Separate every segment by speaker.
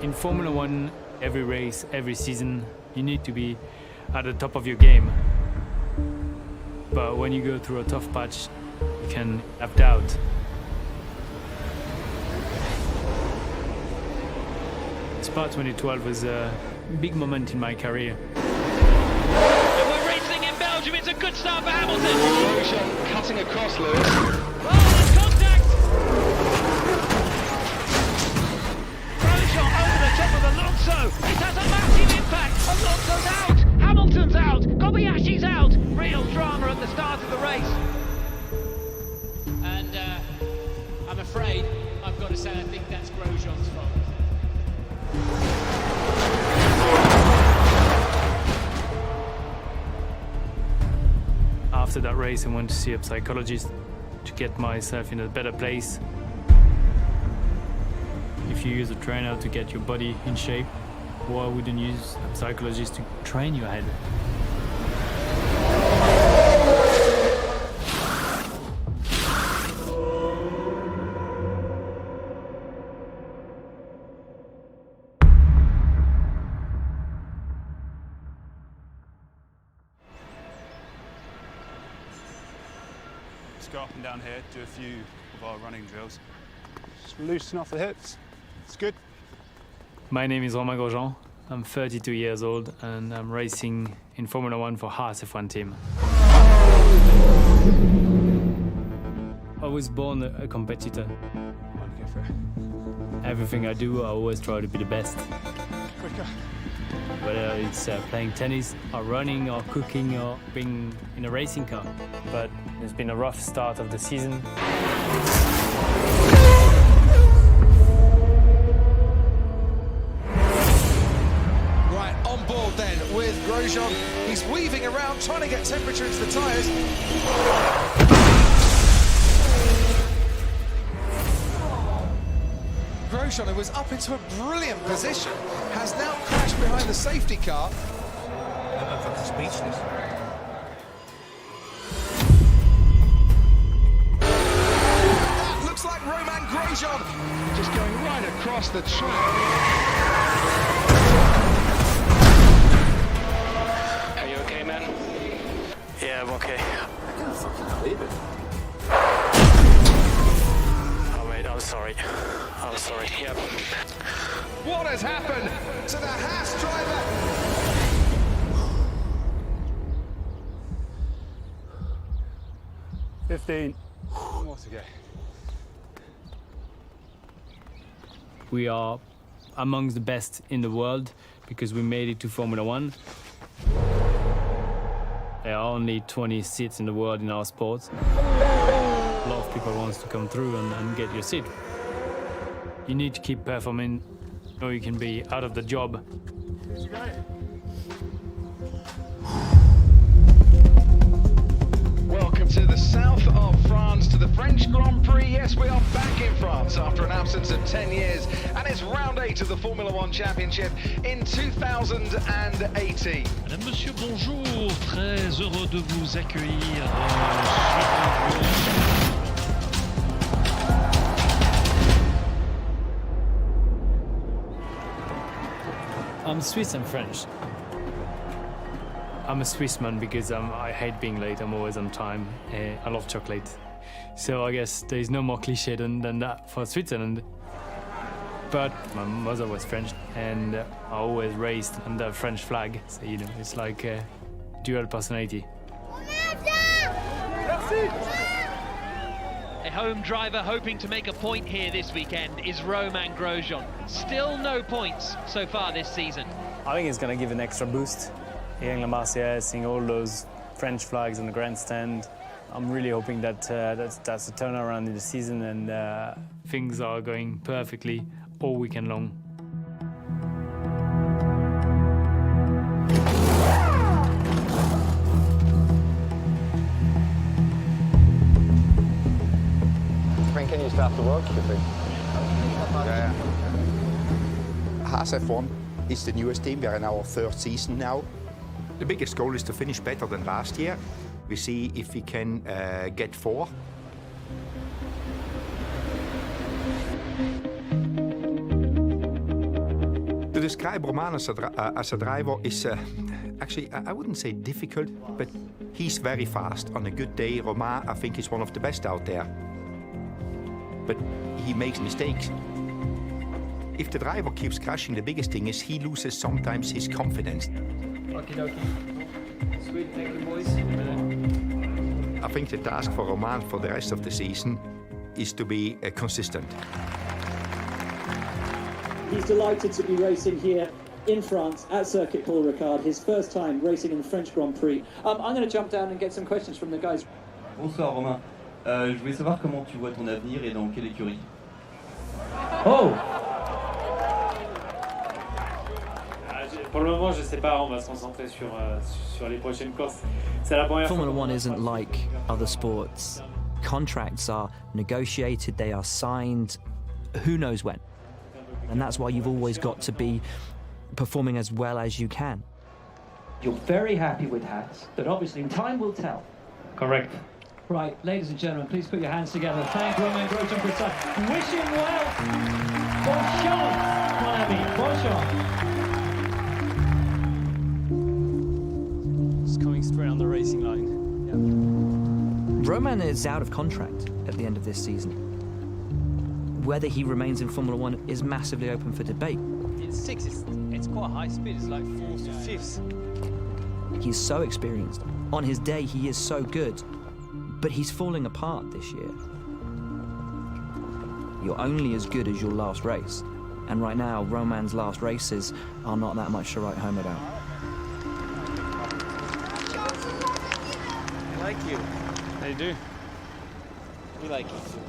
Speaker 1: In Formula One, every race, every season, you need to be at the top of your game. But when you go through a tough patch, you can have doubt. Spa 2012 was a big moment in my career.
Speaker 2: And we're racing in Belgium. It's a good start for Hamilton.
Speaker 3: Grosjean cutting across Lewis.
Speaker 2: Oh, the contact! Grosjean over the top of Alonso. It has a massive impact. Alonso's out. Hamilton's out. Kobayashi's out. Real drama at the start of the race.
Speaker 4: And I'm afraid I've got to say I think that's Grosjean's fault.
Speaker 1: After that race, I went to see a psychologist to get myself in a better place. If you use a trainer to get your body in shape, why wouldn't you use a psychologist to train your head?
Speaker 5: Just go up and down here, do a few of our running drills. Just loosen off the hips. It's good.
Speaker 1: My name is Romain Grosjean. I'm 32 years old and I'm racing in Formula One for Haas F1 team. I was born a competitor.
Speaker 5: Okay, fair.
Speaker 1: Everything I do, I always try to be the best.
Speaker 5: Quicker.
Speaker 1: Whether it's playing tennis, or running, or cooking, or being in a racing car. But it's been a rough start of the season.
Speaker 6: Right, on board then with Grosjean. He's weaving around, trying to get temperature into the tyres. Grosjean, who was up into a brilliant position, has now crashed behind the safety car.
Speaker 7: I'm fucking speechless.
Speaker 6: That looks like Romain Grosjean.
Speaker 3: Just going right across the track. Are you okay, man?
Speaker 1: Yeah, I'm okay.
Speaker 7: I can't fucking believe it.
Speaker 1: Oh wait, I'm sorry. I'm sorry. Yep.
Speaker 3: What has happened
Speaker 6: To the Haas driver.
Speaker 5: 15. More to go.
Speaker 1: We are amongst the best in the world because we made it to Formula One. There are only 20 seats in the world in our sport. A lot of people want to come through and get your seat. You need to keep performing, or you can be out of the job.
Speaker 3: Welcome to the south of France, to the French Grand Prix. Yes, we are back in France after an absence of 10 years, and it's round 8 of the Formula One Championship in 2018.
Speaker 2: Madame, Monsieur, bonjour. Très heureux de vous accueillir.
Speaker 1: I'm Swiss and French. I'm a Swiss man because I hate being late. I'm always on time. I love chocolate. So I guess there is no more cliche than that for Switzerland. But my mother was French and I always raced under French flag. So, you know, it's like a dual personality.
Speaker 2: A home driver hoping to make a point here this weekend is Romain Grosjean. Still no points so far this season.
Speaker 1: I think it's going to give an extra boost. Hearing La Marseillaise, seeing all those French flags on the grandstand. I'm really hoping that that's a turnaround in the season and things are going perfectly all weekend long.
Speaker 8: When can you start to work, you think?
Speaker 9: Haas F1 is the newest team. We are in our third season now. The biggest goal is to finish better than last year. We see if we can get 4. describe Roman as a driver is actually, I wouldn't say difficult, but he's very fast. On a good day, Roman, I think, is one of the best out there. But he makes mistakes. If the driver keeps crashing, the biggest thing is he loses sometimes his confidence.
Speaker 1: Okie dokie. Sweet, thank you, boys.
Speaker 9: I think the task for Roman for the rest of the season is to be consistent.
Speaker 10: He's delighted to be racing here in France at Circuit Paul Ricard, his first time racing in the French Grand Prix. I'm going to jump down and get some questions from the guys.
Speaker 11: Bonsoir Romain. Je voulais savoir comment tu vois ton avenir et dans quelle écurie.
Speaker 1: Oh! Pour le moment, je sais pas, on va se concentrer sur les prochaines courses. C'est la première
Speaker 12: Formula One isn't like other sports. Contracts are negotiated, they are signed, who knows when. And that's why you've always got to be performing as well as you can.
Speaker 10: You're very happy with Haas, but obviously time will tell.
Speaker 1: Correct.
Speaker 10: Right, ladies and gentlemen, please put your hands together. Thank Romain Grosjean for his time. Wish him well. Bon chance, mon ami. Bon chance.
Speaker 1: Just coming straight on the racing line. Yeah.
Speaker 12: Roman is out of contract at the end of this season. Whether he remains in Formula One is massively open for debate.
Speaker 4: It's six, it's quite high speed, it's like fourth to fifth.
Speaker 12: He's so experienced. On his day, he is so good. But he's falling apart this year. You're only as good as your last race. And right now, Roman's last races are not that much to write home about.
Speaker 4: I like you.
Speaker 1: They do.
Speaker 4: We like you too.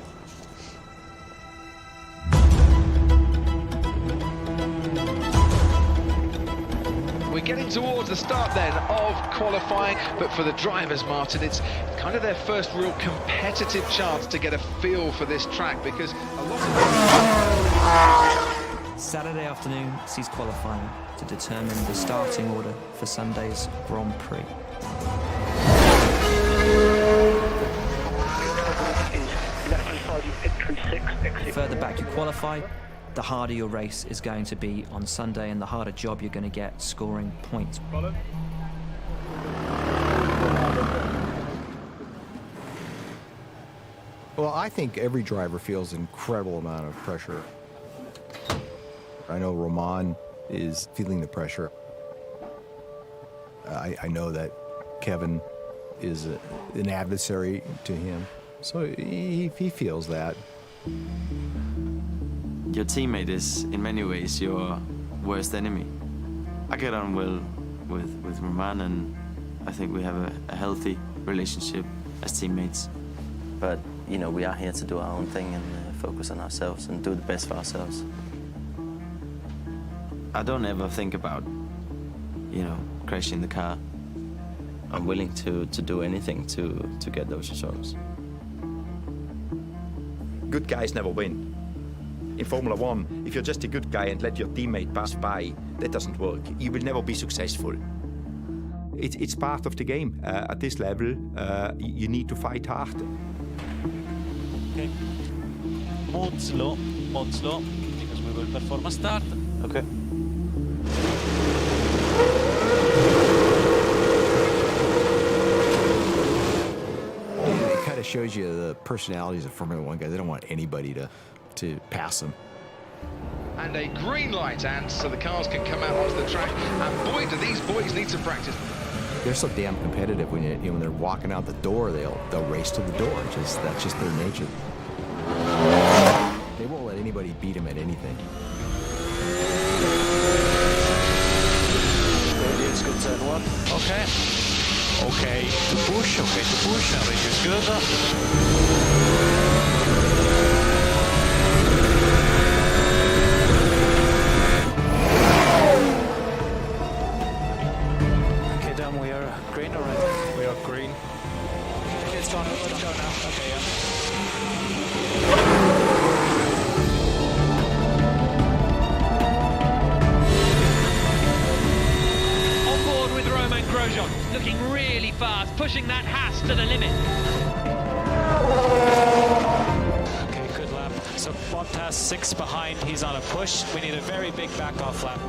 Speaker 3: We're getting towards the start then of qualifying, but for the drivers, Martin, it's kind of their first real competitive chance to get a feel for this track, because a lot of
Speaker 12: Saturday afternoon sees qualifying to determine the starting order for Sunday's Grand Prix. The further back you qualify, the harder your race is going to be on Sunday and the harder job you're going to get scoring points.
Speaker 13: Well, I think every driver feels an incredible amount of pressure. I know Roman is feeling the pressure. I know that Kevin is an adversary to him, so he feels that.
Speaker 11: Your teammate is, in many ways, your worst enemy. I get on well with Roman, and I think we have a healthy relationship as teammates.
Speaker 14: But, you know, we are here to do our own thing and focus on ourselves and do the best for ourselves.
Speaker 11: I don't ever think about, crashing the car.
Speaker 14: I'm willing to do anything to get those results.
Speaker 9: Good guys never win. In Formula One, if you're just a good guy and let your teammate pass by, that doesn't work. You will never be successful. It's part of the game. At this level, you need to fight hard.
Speaker 4: Okay. Mod slow, because we will perform a start.
Speaker 14: Okay.
Speaker 13: It kind of shows you the personalities of Formula One guys. They don't want anybody to pass them.
Speaker 3: And a green light, and so the cars can come out onto the track. And boy, do these boys need some practice.
Speaker 13: They're so damn competitive when they're walking out the door, they'll race to the door. That's just their nature. They won't let anybody beat them at anything.
Speaker 8: It's good turn one.
Speaker 2: Okay, to push, everything is good. Looking really fast, pushing that Haas to the limit.
Speaker 1: Okay, good lap. So Bottas
Speaker 4: 6 behind, he's on a push. We need a very big back-off lap.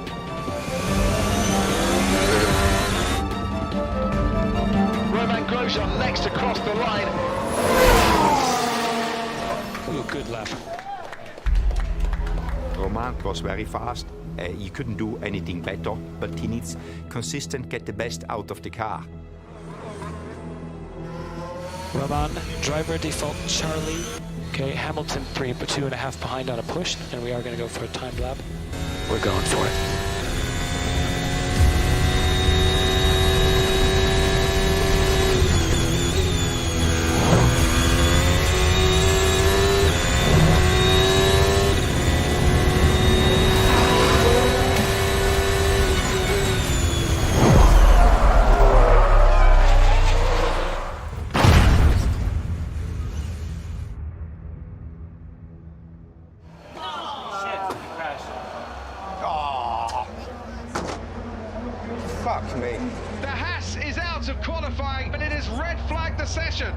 Speaker 3: Romain Grosjean next across the line.
Speaker 4: Ooh, good lap.
Speaker 9: Romain was very fast. He couldn't do anything better, but he needs consistent, get the best out of the car.
Speaker 4: Romain, driver default Charlie. Okay, Hamilton 2.5 behind on a push, and we are going to go for a time lap. We're going for it.
Speaker 9: Fuck me.
Speaker 3: The Haas is out of qualifying, but it has red flagged the session.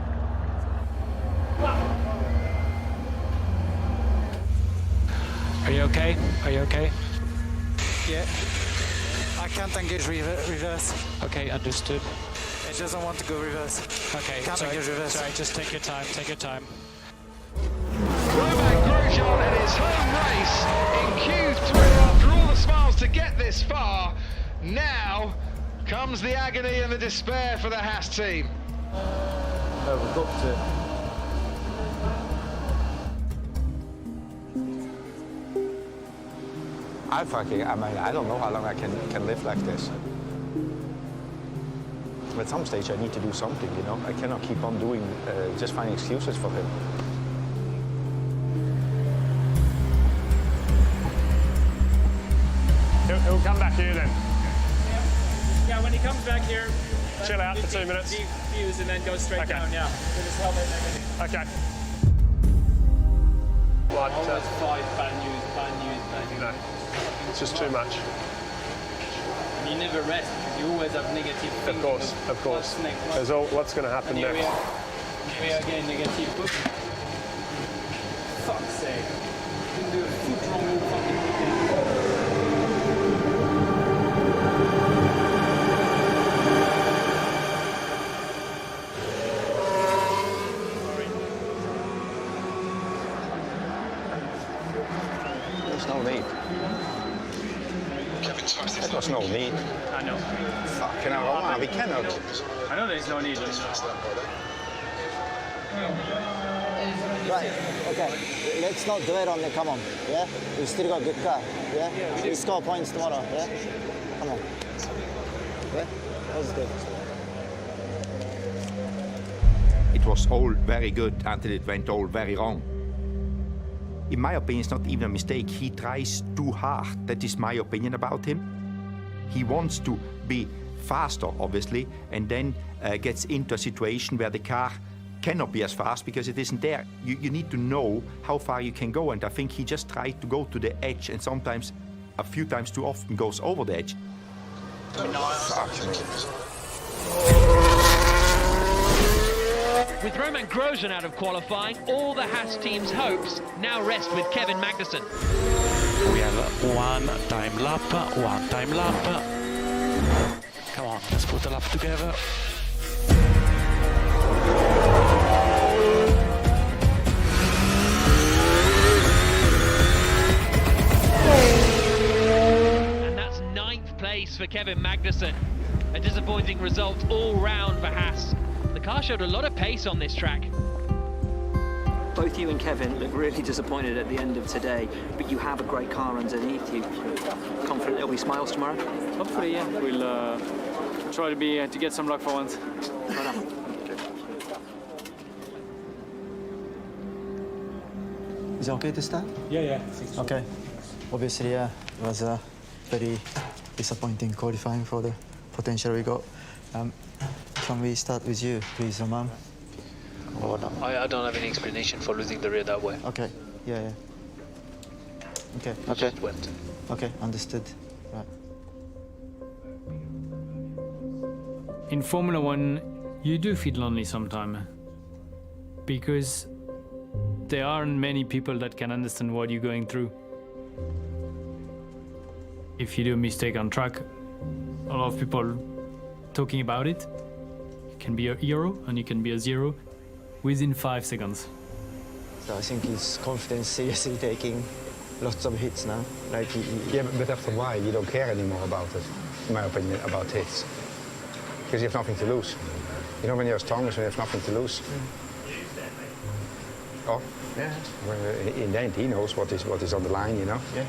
Speaker 4: Are you okay? Are you okay?
Speaker 15: Yeah. I can't engage reverse.
Speaker 4: Okay, understood.
Speaker 15: It doesn't want to go reverse.
Speaker 4: Okay,
Speaker 15: Can't engage reverse.
Speaker 4: sorry, just take your time, take your time.
Speaker 3: Romain Grosjean in his home race in Q3 after all the smiles to get this far. Now comes the agony and the despair for the Haas team.
Speaker 7: Overcooked it.
Speaker 13: I don't know how long I can live like this. At some stage I need to do something, you know? I cannot keep on doing, just finding excuses for him.
Speaker 5: He'll come back here then.
Speaker 16: Yeah, when he comes back here,
Speaker 5: chill out for 2 minutes.
Speaker 16: Defuse and then go straight down, yeah. With his helmet and everything.
Speaker 5: Okay.
Speaker 16: Always 5 bad news.
Speaker 5: No, it's just too much.
Speaker 16: And you never rest because you always have negative things.
Speaker 5: Of course. There's what's going to happen
Speaker 16: and
Speaker 5: next.
Speaker 16: Here we are again, negative push. Fuck's sake. You can do a foot wrong all fucking weekend.
Speaker 13: No need. That was no need.
Speaker 16: I know.
Speaker 13: Fucking hell, we cannot.
Speaker 16: I know there's no need.
Speaker 17: Right, okay. Let's not dwell on the come on, yeah? We've still got a good car, yeah? We score points tomorrow, yeah? Come on. Yeah? That was good.
Speaker 9: It was all very good until it went all very wrong. In my opinion, it's not even a mistake. He tries too hard. That is my opinion about him. He wants to be faster, obviously, and then gets into a situation where the car cannot be as fast because it isn't there. You need to know how far you can go, and I think he just tried to go to the edge, and sometimes, a few times too often, goes over the edge.
Speaker 2: With Romain Grosjean out of qualifying, all the Haas team's hopes now rest with Kevin Magnussen.
Speaker 4: We have one time lap. Come on, let's put the lap together.
Speaker 2: And that's 9th place for Kevin Magnussen. A disappointing result all round for Haas. The car showed a lot of pace on this track.
Speaker 12: Both you and Kevin look really disappointed at the end of today, but you have a great car underneath you. Confident there'll be smiles tomorrow?
Speaker 16: Hopefully, yeah. We'll try to get some luck for once.
Speaker 12: Well done.
Speaker 17: Is it okay to start?
Speaker 16: Yeah.
Speaker 17: Okay. Obviously, yeah, it was a very disappointing qualifying for the potential we got. Can we start with you, please, Romain?
Speaker 4: I don't have any explanation for losing the rear that way.
Speaker 17: Okay, yeah. Okay.
Speaker 4: It just went.
Speaker 17: Okay, understood. Right.
Speaker 1: In Formula One, you do feel lonely sometimes because there aren't many people that can understand what you're going through. If you do a mistake on track, a lot of people talking about it. You can be a hero and you can be a zero within 5 seconds.
Speaker 18: So I think his confidence seriously taking lots of hits now. Like
Speaker 19: Yeah, but after a while you don't care anymore about it, in my opinion, about hits. Because you have nothing to lose. You know, when you're strongest, when you have nothing to lose. Oh, yeah. Well, in the end, he knows what is on the line, you know. Yeah.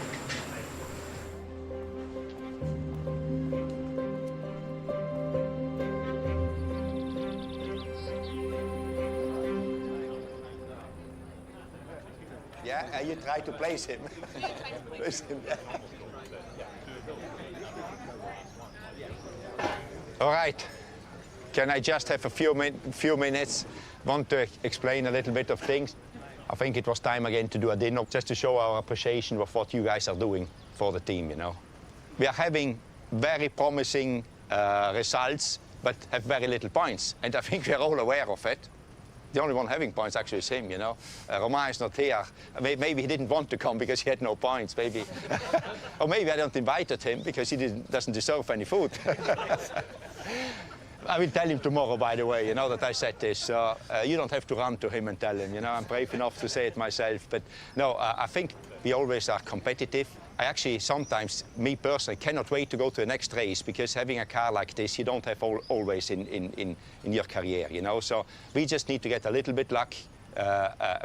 Speaker 9: Yeah, you try to place him. Place him there.
Speaker 19: All right. Can I just have a few minutes? Want to explain a little bit of things. I think it was time again to do a dinner, just to show our appreciation of what you guys are doing for the team, you know. We are having very promising results, but have very little points. And I think we're all aware of it. The only one having points actually is him, you know. Romain is not here. Maybe he didn't want to come because he had no points, maybe. Or maybe I don't invited him because he doesn't deserve any food. I will tell him tomorrow, by the way, you know, that I said this. So you don't have to run to him and tell him, you know. I'm brave enough to say it myself. But no, I think we always are competitive. I actually sometimes, me personally, cannot wait to go to the next race because having a car like this, you don't have always in your career, you know. So we just need to get a little bit luck.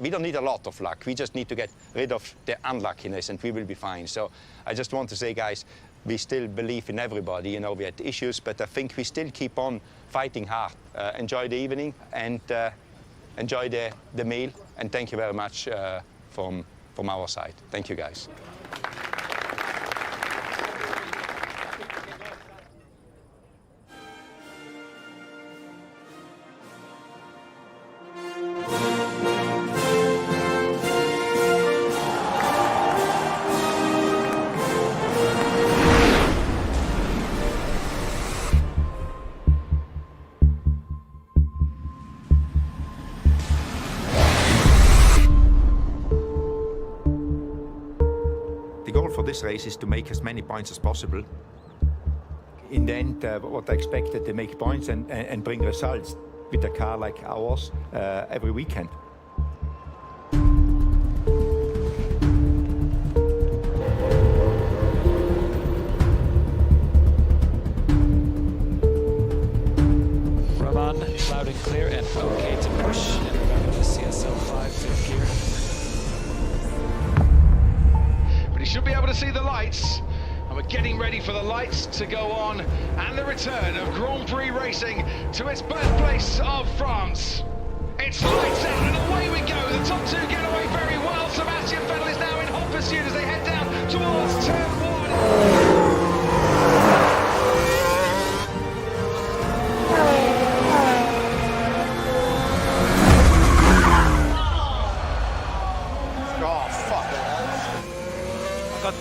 Speaker 19: We don't need a lot of luck. We just need to get rid of the unluckiness and we will be fine. So I just want to say, guys, we still believe in everybody. You know, we had issues, but I think we still keep on fighting hard. Enjoy the evening and enjoy the meal. And thank you very much from our side. Thank you, guys.
Speaker 9: This race is to make as many points as possible. In the end, what I expected to make points and bring results with a car like ours every weekend.
Speaker 4: Roman, loud and clear and okay to push. And we're going to CSL 5 fifth gear.
Speaker 3: You should be able to see the lights, and we're getting ready for the lights to go on and the return of Grand Prix racing to its birthplace of France. It's lights out and away we go. The top two get away very well. Sebastian Vettel is now in hot pursuit as they head down towards turn 1.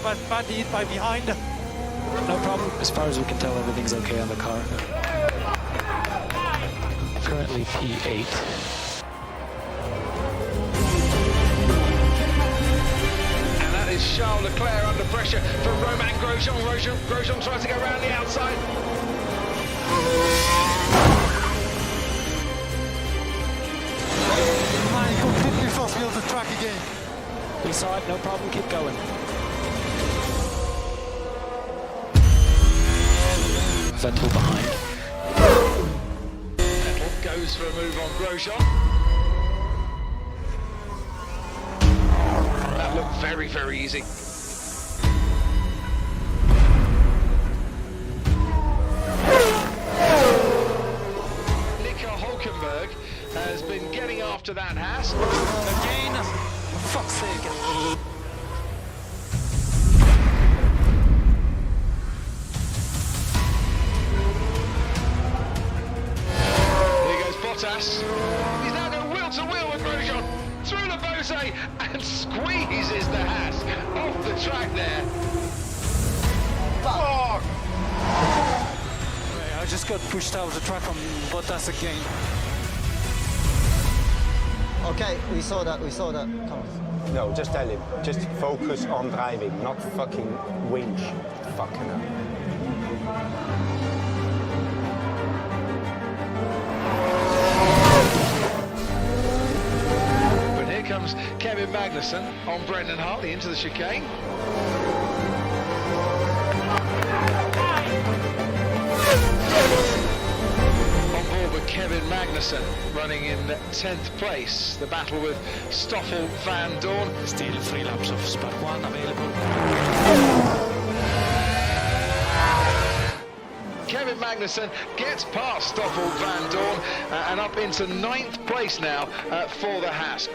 Speaker 15: Got badly hit by behind.
Speaker 4: No problem. As far as we can tell, everything's okay on the car. Currently P8.
Speaker 3: And that is Charles Leclerc under pressure from Romain Grosjean. Grosjean tries to go around the outside.
Speaker 15: Man, completely fast wheel the track again.
Speaker 4: We saw it, no problem, keep going. Vettel behind.
Speaker 3: Vettel goes for a move on Grosjean. That looked very, very easy. Nico Hulkenberg has been getting after that Haas.
Speaker 15: Again, for fuck's sake.
Speaker 3: He's now going wheel to wheel with Grosjean through the Bose and squeezes the Haas off the track there.
Speaker 15: Oh. I just got pushed out of the track on Bottas again.
Speaker 17: Okay, we saw that. Come on.
Speaker 19: No, just tell him. Just focus on driving, not fucking winch. Fucking hell.
Speaker 3: But here comes Kevin Magnussen on Brendan Hartley into the chicane. On board with Kevin Magnussen running in 10th place. The battle with Stoffel van Dorn.
Speaker 4: Still 3 laps of Spark 1 available.
Speaker 3: Kevin Magnussen gets past Stoffel van Dorn and up into 9th place now for the Haas.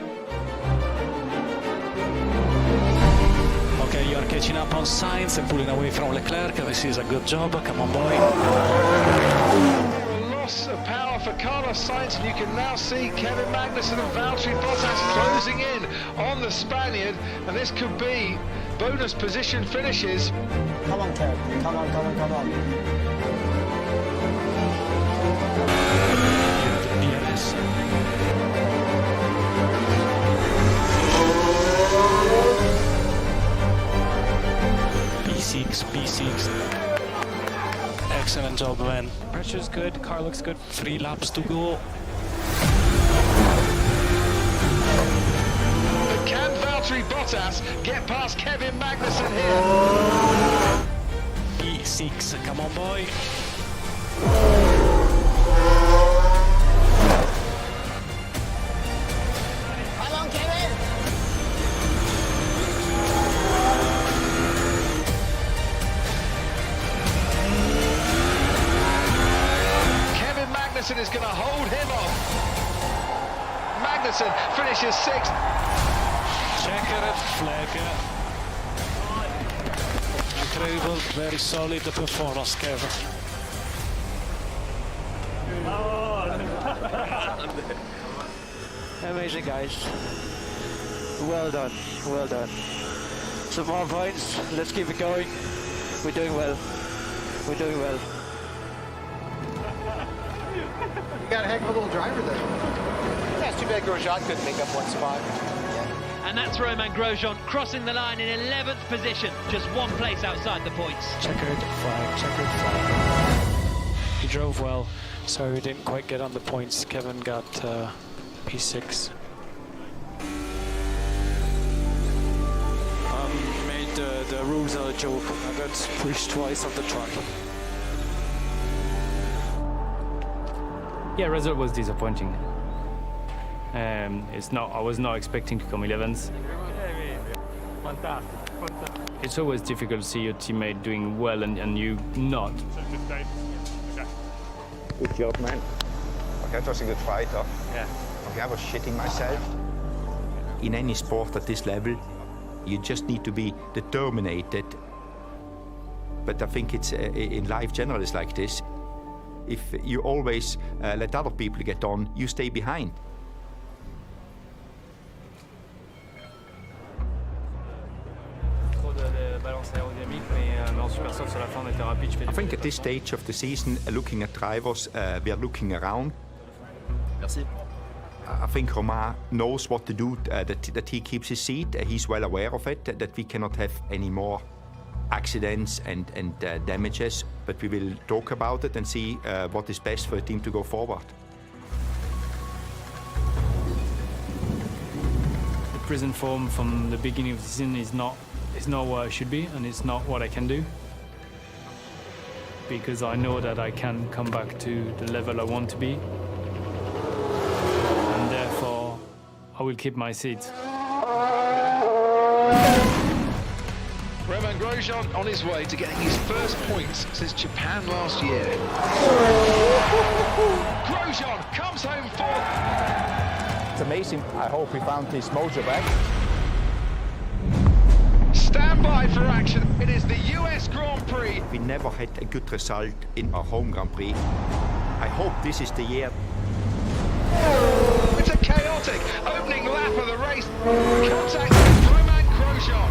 Speaker 4: Okay, you are catching up on Sainz and pulling away from Leclerc. This is a good job. Come on, boy.
Speaker 3: Loss of power for Carlos Sainz, and you can now see Kevin Magnussen and Valtteri Bottas closing in on the Spaniard, and this could be bonus position finishes.
Speaker 17: Come on, Kev. Come on.
Speaker 4: Perez. P6. Excellent job, man. Pressure's good, car looks good. 3 laps to go.
Speaker 3: But can Valtteri Bottas get past Kevin Magnussen here?
Speaker 4: P6, come on, boy.
Speaker 17: Come on, Kevin.
Speaker 3: Magnussen is going to hold him off. Magnussen finishes 6th.
Speaker 4: Checkered flag. Incredible, very solid performance, Kevin.
Speaker 15: Amazing, guys. Well done. Some more points. Let's keep it going. We're doing well.
Speaker 6: You got a heck of a little driver there.
Speaker 8: Yeah, it's too bad Grosjean couldn't make up one spot.
Speaker 2: And that's Romain Grosjean crossing the line in 11th position, just 1 place outside the points.
Speaker 4: Checkered flag. He drove well. Sorry we didn't quite get on the points. Kevin got P6. Made the rules are a joke. I got pushed twice off the track.
Speaker 1: Yeah, result was disappointing. I was not expecting to come 11th. It's always difficult to see your teammate doing well and you not.
Speaker 19: Good job, man. Okay, that was a good fight, huh?
Speaker 1: Yeah.
Speaker 19: Okay, I was shitting myself.
Speaker 9: In any sport at this level, you just need to be determined. But I think it's in life generally it's like this. If you always let other people get on, you stay behind. I think at this stage of the season, looking at drivers, we are looking around.
Speaker 11: Merci.
Speaker 9: I think Romain knows what to do, that he keeps his seat. He's well aware of it, that we cannot have any more accidents and damages, but we will talk about it and see what is best for the team to go forward.
Speaker 1: The present form from the beginning of the season is not where I should be, and it's not what I can do. Because I know that I can come back to the level I want to be. And therefore, I will keep my seat.
Speaker 3: Romain Grosjean on his way to getting his first points since Japan last year. Grosjean comes home fourth.
Speaker 7: It's amazing. I hope we found this motor back.
Speaker 3: Stand by for action. It is the US Grand Prix.
Speaker 9: We never had a good result in our home Grand Prix. I hope this is the year.
Speaker 3: It's a chaotic opening lap of the race. Contact with Romain Grosjean.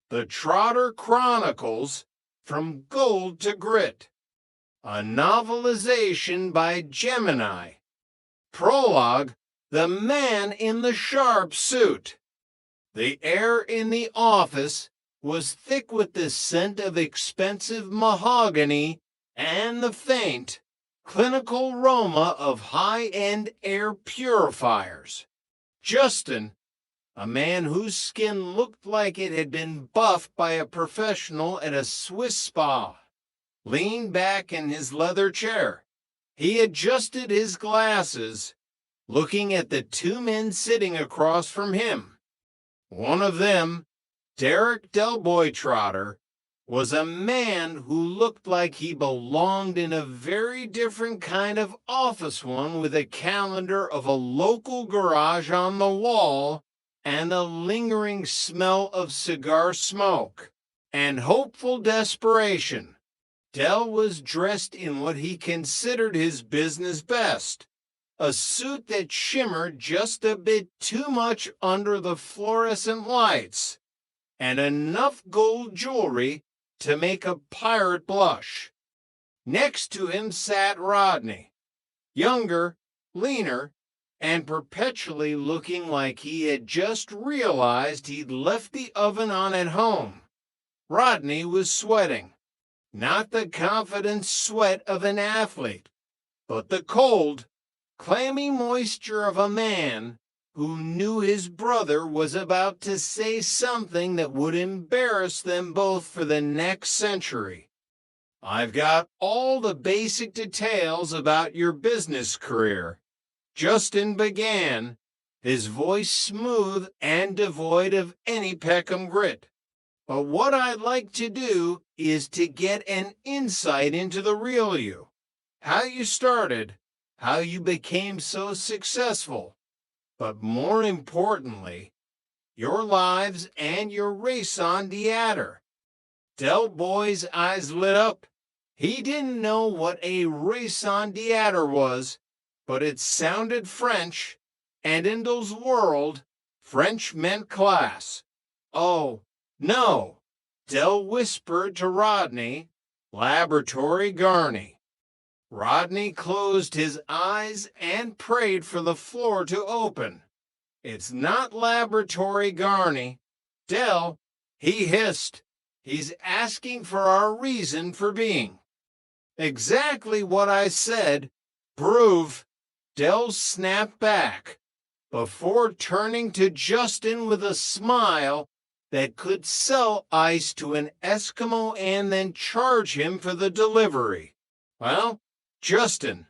Speaker 20: The Trotter Chronicles, From Gold to Grit, a novelization by Gemini. Prologue, The Man in the Sharp Suit. The air in the office was thick with the scent of expensive mahogany and the faint, clinical aroma of high-end air purifiers. Justin, a man whose skin looked like it had been buffed by a professional at a Swiss spa, leaned back in his leather chair. He adjusted his glasses, looking at the two men sitting across from him. One of them, Derek Delboy Trotter, was a man who looked like he belonged in a very different kind of office one, with a calendar of a local garage on the wall and a lingering smell of cigar smoke and hopeful desperation. Del was dressed in what he considered his business best, a suit that shimmered just a bit too much under the fluorescent lights, and enough gold jewelry to make a pirate blush. Next to him sat Rodney, younger, leaner, and perpetually looking like he had just realized he'd left the oven on at home. Rodney was sweating, not the confident sweat of an athlete, but the cold, clammy moisture of a man who knew his brother was about to say something that would embarrass them both for the next century. "I've got all the basic details about your business career," Justin began, his voice smooth and devoid of any Peckham grit. "But what I'd like to do is to get an insight into the real you. How you started, how you became so successful, but more importantly, your lives and your race on Theater." Del Boy's eyes lit up. He didn't know what a raison d'etre was, but it sounded French, and in those world, French meant class. "Oh, no," Del whispered to Rodney, "Laboratory Garney." Rodney closed his eyes and prayed for the floor to open. "It's not Laboratory Garney. Del," he hissed, "he's asking for our reason for being." "Exactly what I said. Prove," Del snapped back, before turning to Justin with a smile that could sell ice to an Eskimo and then charge him for the delivery. "Well, Justin,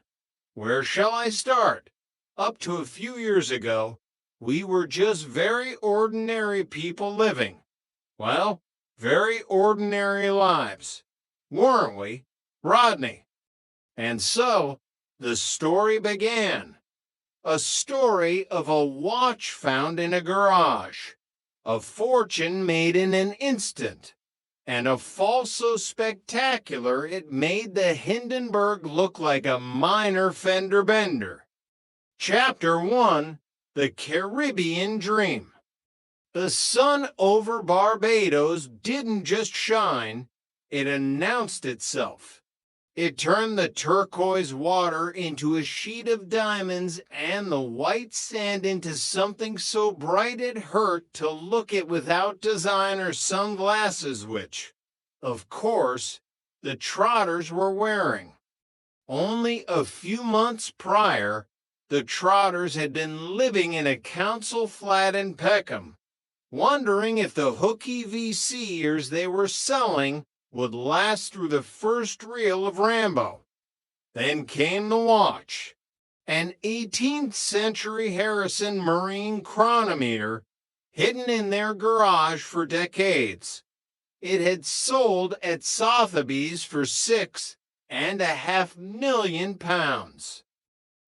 Speaker 20: where shall I start? Up to a few years ago, we were just very ordinary people living, well, very ordinary lives, weren't we, Rodney?" And so the story began. A story of a watch found in a garage, a fortune made in an instant, and a fall so spectacular it made the Hindenburg look like a minor fender bender. Chapter 1, The Caribbean Dream. The sun over Barbados didn't just shine, it announced itself. It turned the turquoise water into a sheet of diamonds and the white sand into something so bright it hurt to look at without designer sunglasses, which, of course, the Trotters were wearing. Only a few months prior, the Trotters had been living in a council flat in Peckham, wondering if the hooky VCers they were selling would last through the first reel of Rambo. Then came the watch, an 18th century Harrison marine chronometer hidden in their garage for decades. It had sold at Sotheby's for £6.5 million.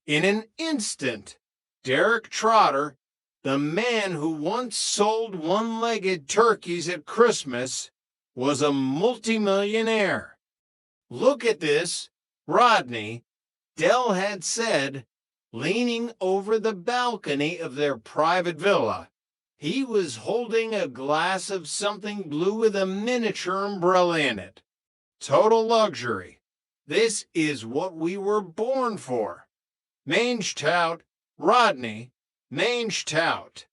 Speaker 20: In an instant, Derek Trotter, the man who once sold one-legged turkeys at Christmas, was a multimillionaire. "Look at this, Rodney," Del had said, leaning over the balcony of their private villa. He was holding a glass of something blue with a miniature umbrella in it. Total luxury. This is what we were born for. Mange tout, Rodney, mange tout.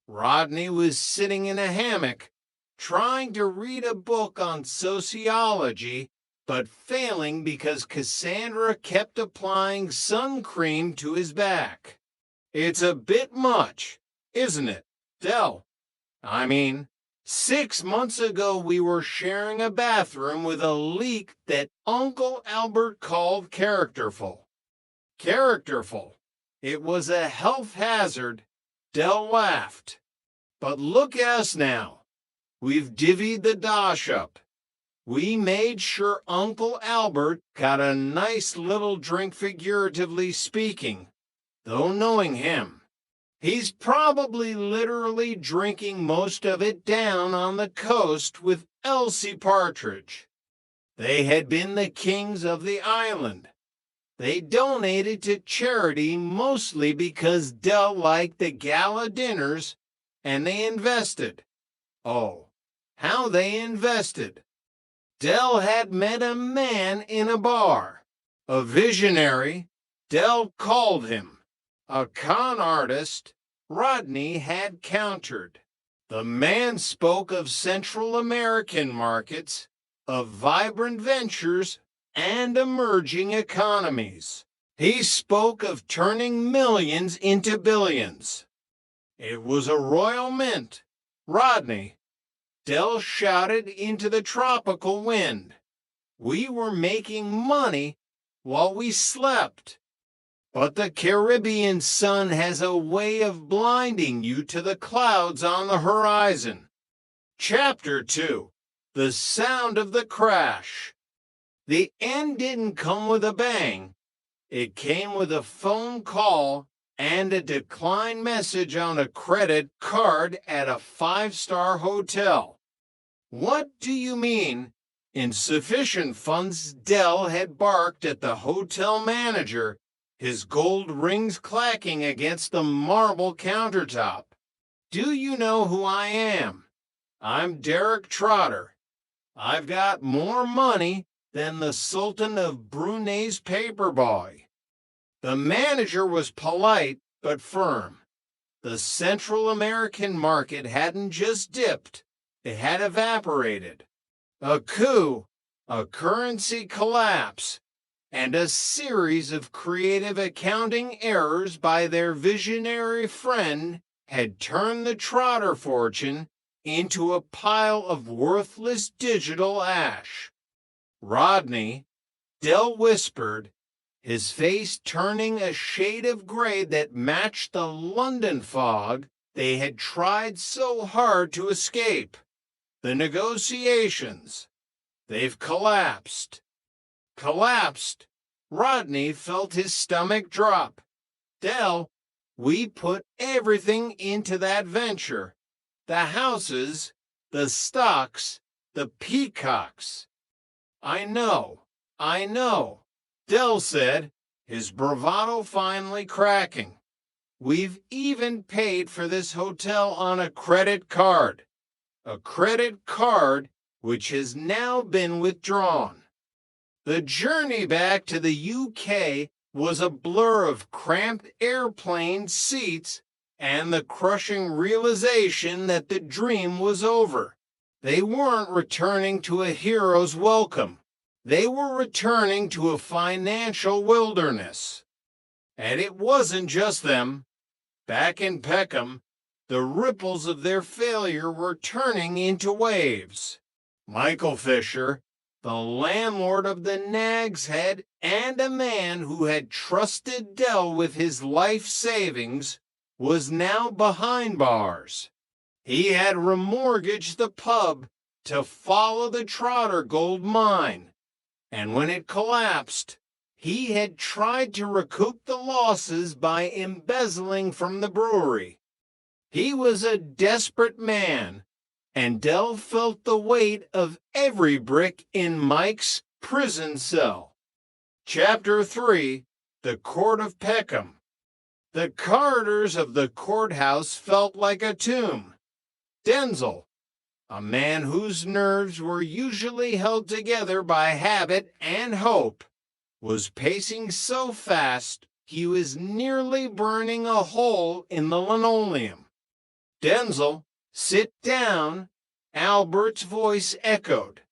Speaker 20: Rodney was sitting in a hammock, trying to read a book on sociology, but failing because Cassandra kept applying sun cream to his back. It's a bit much, isn't it, Del? I mean, 6 months ago we were sharing a bathroom with a leak that Uncle Albert called characterful. Characterful. It was a health hazard. Del laughed. But look at us now. We've divvied the dosh up. We made sure Uncle Albert got a nice little drink, figuratively speaking, though knowing him, he's probably literally drinking most of it down on the coast with Elsie Partridge. They had been the kings of the island. They donated to charity mostly because Del liked the gala dinners, and they invested. Oh, how they invested. Del had met a man in a bar. A visionary, Del called him. A con artist, Rodney had countered. The man spoke of Central American markets, of vibrant ventures, and emerging economies. He spoke of turning millions into billions. It was a royal mint. Rodney, Del shouted into the tropical wind. We were making money while we slept. But the Caribbean sun has a way of blinding you to the clouds on the horizon. Chapter 2. The Sound of the Crash. The end didn't come with a bang. It came with a phone call and a decline message on a credit card at a 5-star hotel. What do you mean? Insufficient funds. Del had barked at the hotel manager, his gold rings clacking against the marble countertop. Do you know who I am? I'm Derek Trotter. I've got more money than the Sultan of Brunei's paperboy. The manager was polite but firm. The Central American market hadn't just dipped, it had evaporated. A coup, a currency collapse, and a series of creative accounting errors by their visionary friend had turned the Trotter fortune into a pile of worthless digital ash. Rodney, Del whispered, his face turning a shade of gray that matched the London fog they had tried so hard to escape. The negotiations. They've collapsed. Collapsed. Rodney felt his stomach drop. Del, we put everything into that venture. The houses, the stocks, the peacocks. I know, Del said, his bravado finally cracking. We've even paid for this hotel on a credit card. A credit card which has now been withdrawn. The journey back to the UK was a blur of cramped airplane seats and the crushing realization that the dream was over. They weren't returning to a hero's welcome. They were returning to a financial wilderness. And it wasn't just them. Back in Peckham, the ripples of their failure were turning into waves. Michael Fisher, the landlord of the Nag's Head and a man who had trusted Del with his life savings, was now behind bars. He had remortgaged the pub to follow the Trotter gold mine, and when it collapsed, he had tried to recoup the losses by embezzling from the brewery. He was a desperate man, and Del felt the weight of every brick in Mike's prison cell. Chapter 3. The Court of Peckham. The corridors of the courthouse felt like a tomb. Denzel, a man whose nerves were usually held together by habit and hope, was pacing so fast he was nearly burning a hole in the linoleum. Denzel, sit down, Albert's voice echoed.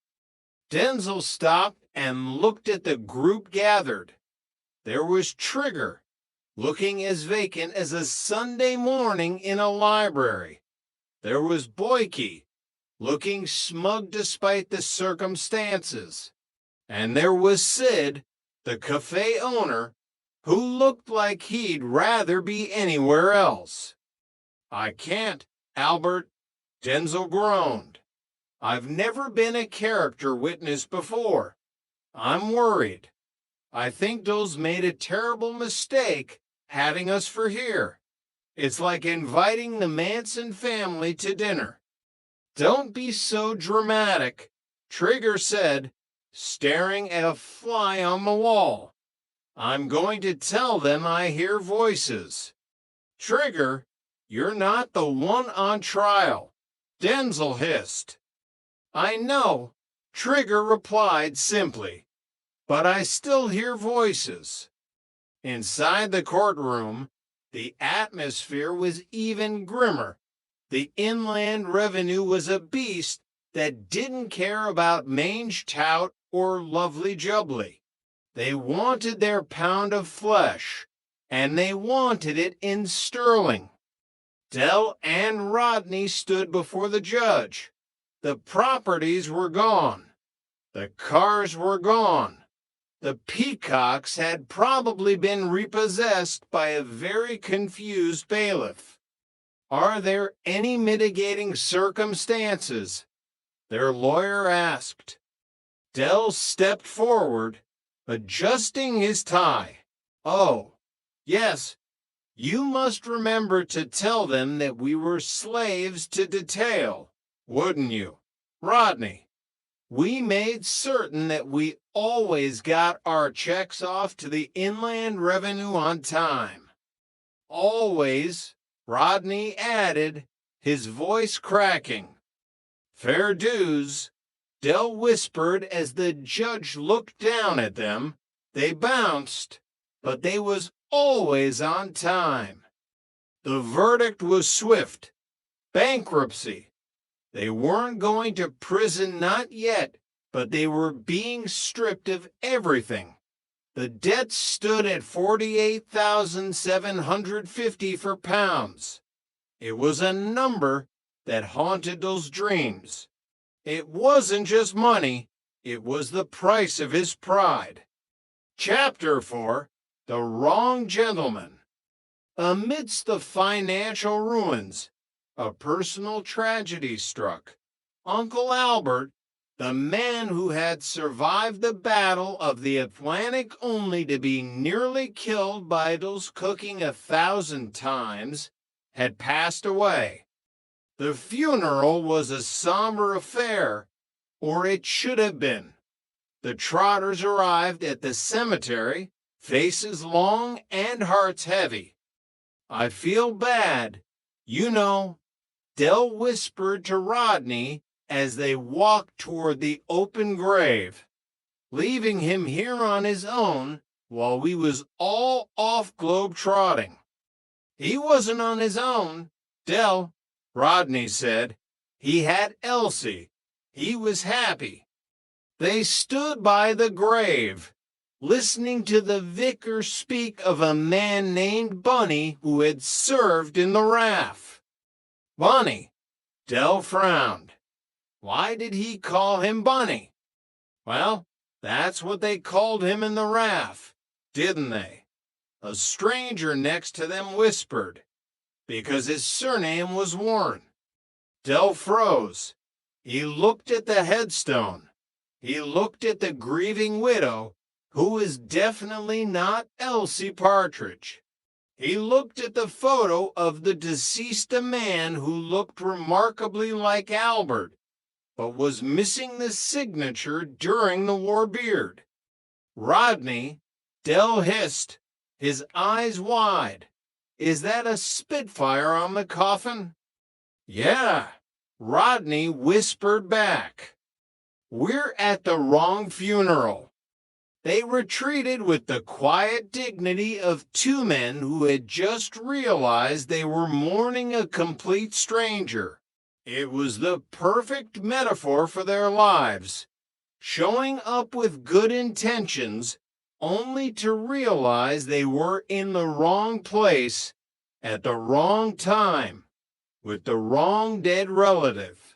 Speaker 20: Denzel stopped and looked at the group gathered. There was Trigger, looking as vacant as a Sunday morning in a library. There was Boyke, looking smug despite the circumstances. And there was Sid, the cafe owner, who looked like he'd rather be anywhere else. I can't, Albert, Denzel groaned. I've never been a character witness before. I'm worried. I think those made a terrible mistake having us for here. It's like inviting the Manson family to dinner. Don't be so dramatic, Trigger said, staring at a fly on the wall. I'm going to tell them I hear voices. Trigger, you're not the one on trial, Denzel hissed. I know, Trigger replied simply, but I still hear voices. Inside the courtroom, the atmosphere was even grimmer. The Inland Revenue was a beast that didn't care about mange tout or lovely jubbly. They wanted their pound of flesh, and they wanted it in sterling. Dell and Rodney stood before the judge. The properties were gone. The cars were gone. The peacocks had probably been repossessed by a very confused bailiff. Are there any mitigating circumstances? Their lawyer asked. Dell stepped forward, adjusting his tie. Oh, yes, you must remember to tell them that we were slaves to detail, wouldn't you, Rodney? We made certain that we always got our checks off to the Inland Revenue on time. Always, Rodney added, his voice cracking. Fair dues, Dell whispered as the judge looked down at them. They bounced, but they was always on time. The verdict was swift. Bankruptcy. They weren't going to prison, not yet, but they were being stripped of everything. The debt stood at $48,750 for pounds. It was a number that haunted those dreams. It wasn't just money, it was the price of his pride. Chapter 4, The Wrong Gentleman. Amidst the financial ruins, a personal tragedy struck. Uncle Albert, the man who had survived the Battle of the Atlantic only to be nearly killed by those cooking 1,000 times, had passed away. The funeral was a somber affair, or it should have been. The Trotters arrived at the cemetery, faces long and hearts heavy. I feel bad, you know, Dell whispered to Rodney as they walked toward the open grave, leaving him here on his own while we was all off globe-trotting. He wasn't on his own, Dell, Rodney said. He had Elsie. He was happy. They stood by the grave, listening to the vicar speak of a man named Bunny who had served in the RAF. Bunny, Dell frowned. Why did he call him Bunny? Well, that's what they called him in the RAF, didn't they? A stranger next to them whispered, because his surname was Warren. Dell froze. He looked at the headstone. He looked at the grieving widow, who was definitely not Elsie Partridge. He looked at the photo of the deceased man who looked remarkably like Albert, but was missing the signature during the war beard. Rodney, Dell hissed, his eyes wide. Is that a Spitfire on the coffin? Yeah, Rodney whispered back. We're at the wrong funeral. They retreated with the quiet dignity of two men who had just realized they were mourning a complete stranger. It was the perfect metaphor for their lives, showing up with good intentions only to realize they were in the wrong place at the wrong time with the wrong dead relative.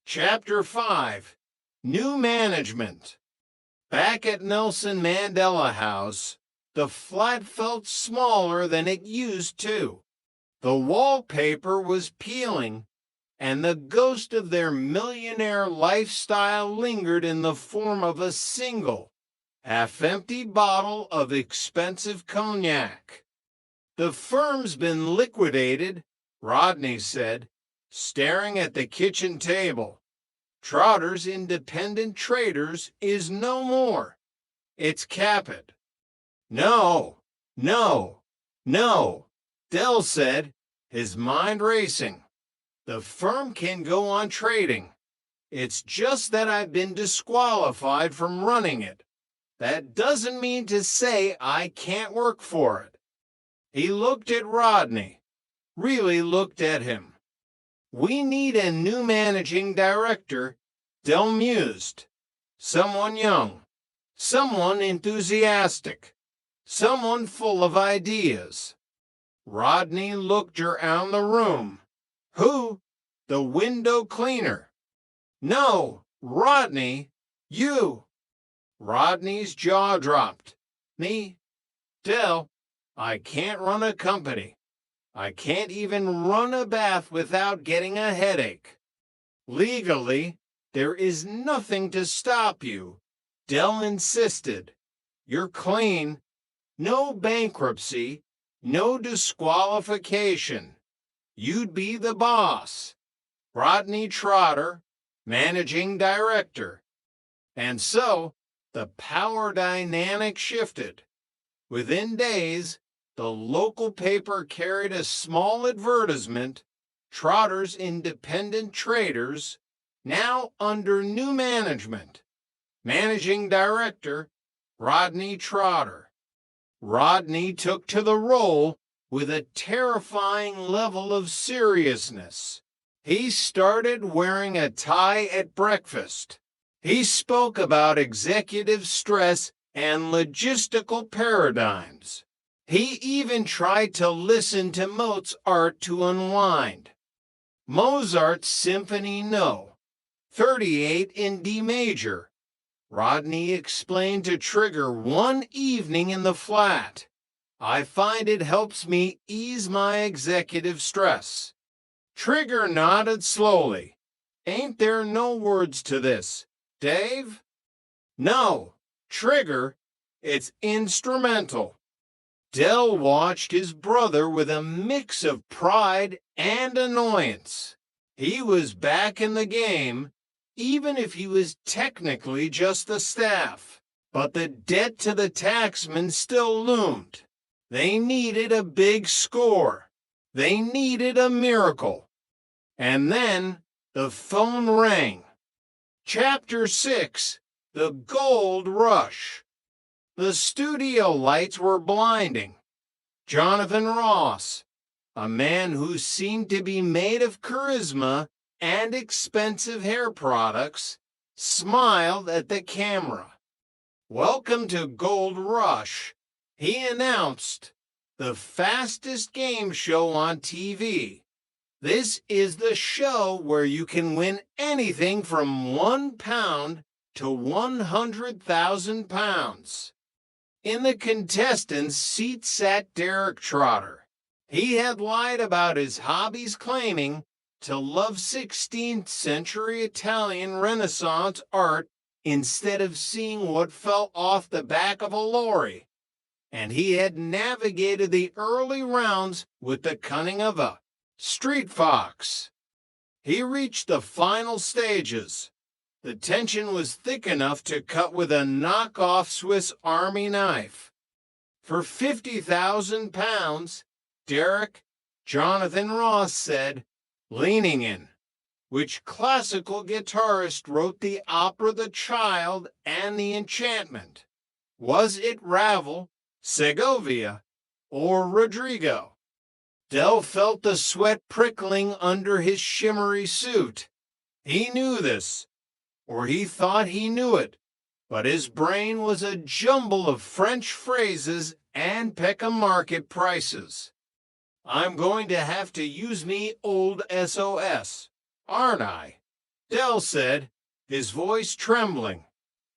Speaker 20: Chapter 5, New Management. Back at Nelson Mandela House, the flat felt smaller than it used to. The wallpaper was peeling, and the ghost of their millionaire lifestyle lingered in the form of a single, half-empty bottle of expensive cognac. The firm's been liquidated, Rodney said, staring at the kitchen table. Trotter's Independent Traders is no more. It's caput. No, no, no, Dell said, his mind racing. The firm can go on trading. It's just that I've been disqualified from running it. That doesn't mean to say I can't work for it. He looked at Rodney, really looked at him. We need a new managing director, Dell mused. Someone young, someone enthusiastic, someone full of ideas. Rodney looked around the room. Who? The window cleaner. No, Rodney, you. Rodney's jaw dropped. Me? Dell, I can't run a company. I can't even run a bath without getting a headache. Legally, there is nothing to stop you, Dell insisted. You're clean. No bankruptcy, no disqualification. You'd be the boss. Rodney Trotter, managing director. And so, the power dynamic shifted. Within days, the local paper carried a small advertisement, Trotter's Independent Traders, now under new management. Managing Director, Rodney Trotter. Rodney took to the role with a terrifying level of seriousness. He started wearing a tie at breakfast. He spoke about executive stress and logistical paradigms. He even tried to listen to Mozart to unwind. Mozart's Symphony No. 38 in D major. Rodney explained to Trigger one evening in the flat. I find it helps me ease my executive stress. Trigger nodded slowly. Ain't there no words to this, Dave? No, Trigger, it's instrumental. Dell watched his brother with a mix of pride and annoyance. He was back in the game, even if he was technically just the staff. But the debt to the taxman still loomed. They needed a big score. They needed a miracle. And then the phone rang. Chapter 6, The Gold Rush. The studio lights were blinding. Jonathan Ross, a man who seemed to be made of charisma and expensive hair products, smiled at the camera. Welcome to Gold Rush, he announced, the fastest game show on TV. This is the show where you can win anything from £1 to 100,000 pounds. In the contestants' seat sat Derek Trotter. He had lied about his hobbies, claiming to love 16th century Italian Renaissance art instead of seeing what fell off the back of a lorry. And he had navigated the early rounds with the cunning of a street fox. He reached the final stages. The tension was thick enough to cut with a knockoff Swiss Army knife. For 50,000 pounds, Derek, Jonathan Ross said, leaning in. Which classical guitarist wrote the opera The Child and The Enchantment? Was it Ravel, Segovia, or Rodrigo? Dell felt the sweat prickling under his shimmery suit. He knew this, or he thought he knew it, but his brain was a jumble of French phrases and Peckham market prices. I'm going to have to use me old SOS, aren't I? Dell said, his voice trembling.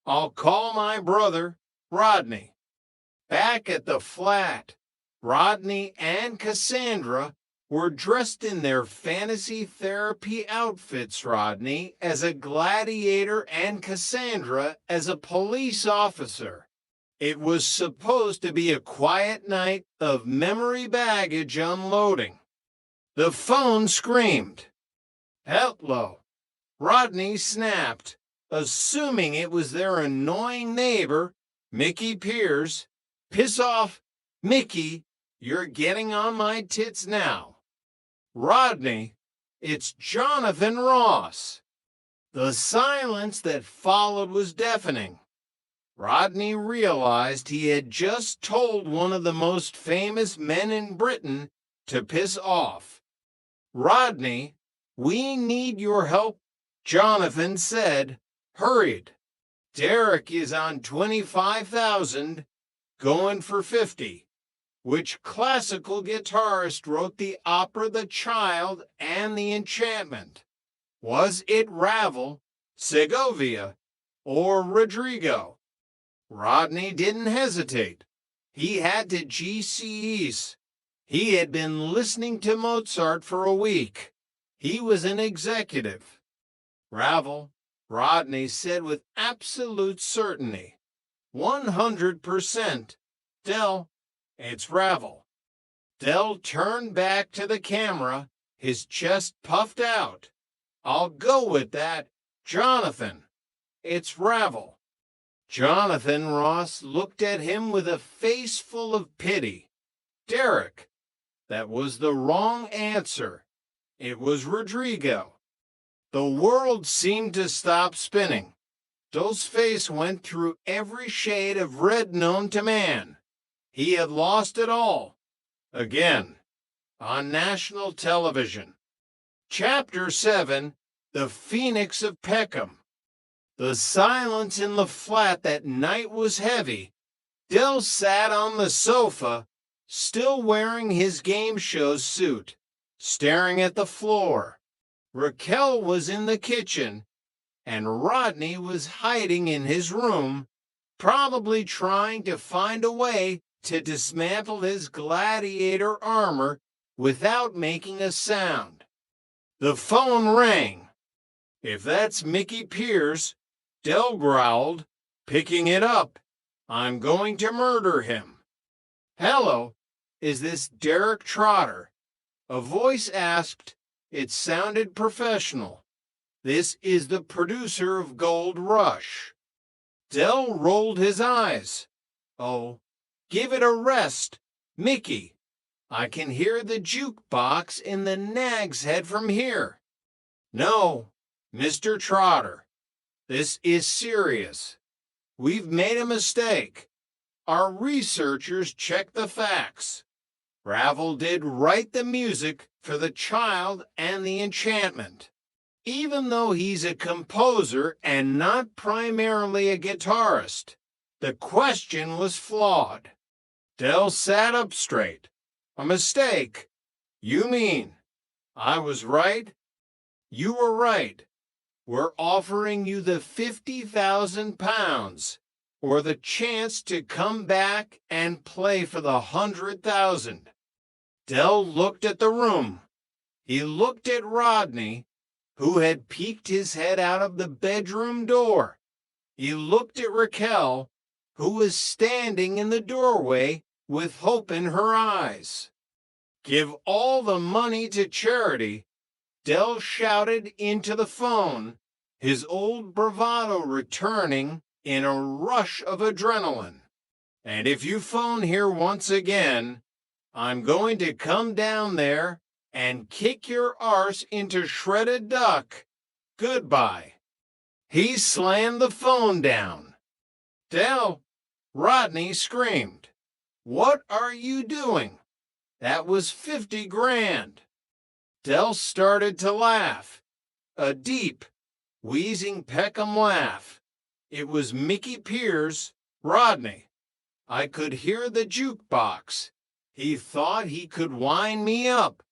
Speaker 20: I'll call my brother, Rodney. Back at the flat, Rodney and Cassandra were dressed in their fantasy therapy outfits, Rodney as a gladiator and Cassandra as a police officer. It was supposed to be a quiet night of memory baggage unloading. The phone screamed. Hello. Rodney snapped, assuming it was their annoying neighbor, Mickey Piers. Piss off, Mickey, you're getting on my tits now. Rodney, it's Jonathan Ross. The silence that followed was deafening. Rodney realized he had just told one of the most famous men in Britain to piss off. Rodney, we need your help, Jonathan said, hurried. Derek is on 25,000, going for 50. Which classical guitarist wrote the opera The Child and The Enchantment? Was it Ravel, Segovia, or Rodrigo? Rodney didn't hesitate. He had to GCEs. He had been listening to Mozart for a week. He was an executive. Ravel, Rodney said with absolute certainty. 100%. Dell, it's Ravel. Dell turned back to the camera, his chest puffed out. I'll go with that, Jonathan. It's Ravel. Jonathan Ross looked at him with a face full of pity. Derek, that was the wrong answer. It was Rodrigo. The world seemed to stop spinning. Dell's face went through every shade of red known to man. He had lost it all. Again, on national television. Chapter 7, The Phoenix of Peckham. The silence in the flat that night was heavy. Dell sat on the sofa, still wearing his game show suit, staring at the floor. Raquel was in the kitchen, and Rodney was hiding in his room, probably trying to find a way to dismantle his gladiator armor without making a sound. The phone rang. If that's Mickey Piers, Dell growled, picking it up. I'm going to murder him. Hello, is this Derek Trotter? A voice asked. It sounded professional. This is the producer of Gold Rush. Dell rolled his eyes. Oh, give it a rest, Mickey. I can hear the jukebox in the Nag's Head from here. No, Mr. Trotter. This is serious. We've made a mistake. Our researchers checked the facts. Ravel did write the music for The Child and The Enchantment. Even though he's a composer and not primarily a guitarist, the question was flawed. Dell sat up straight. A mistake? You mean I was right? You were right. We're offering you the £50,000 or the chance to come back and play for the 100,000. Dell looked at the room. He looked at Rodney, who had peeked his head out of the bedroom door. He looked at Raquel, who was standing in the doorway with hope in her eyes. Give all the money to charity, Dell shouted into the phone, his old bravado returning in a rush of adrenaline. And if you phone here once again, I'm going to come down there and kick your arse into shredded duck. Goodbye. He slammed the phone down. Del, Rodney screamed. What are you doing? That was 50 grand. Del started to laugh. A deep, wheezing Peckham laugh. It was Mickey Pierce, Rodney. I could hear the jukebox. He thought he could wind me up,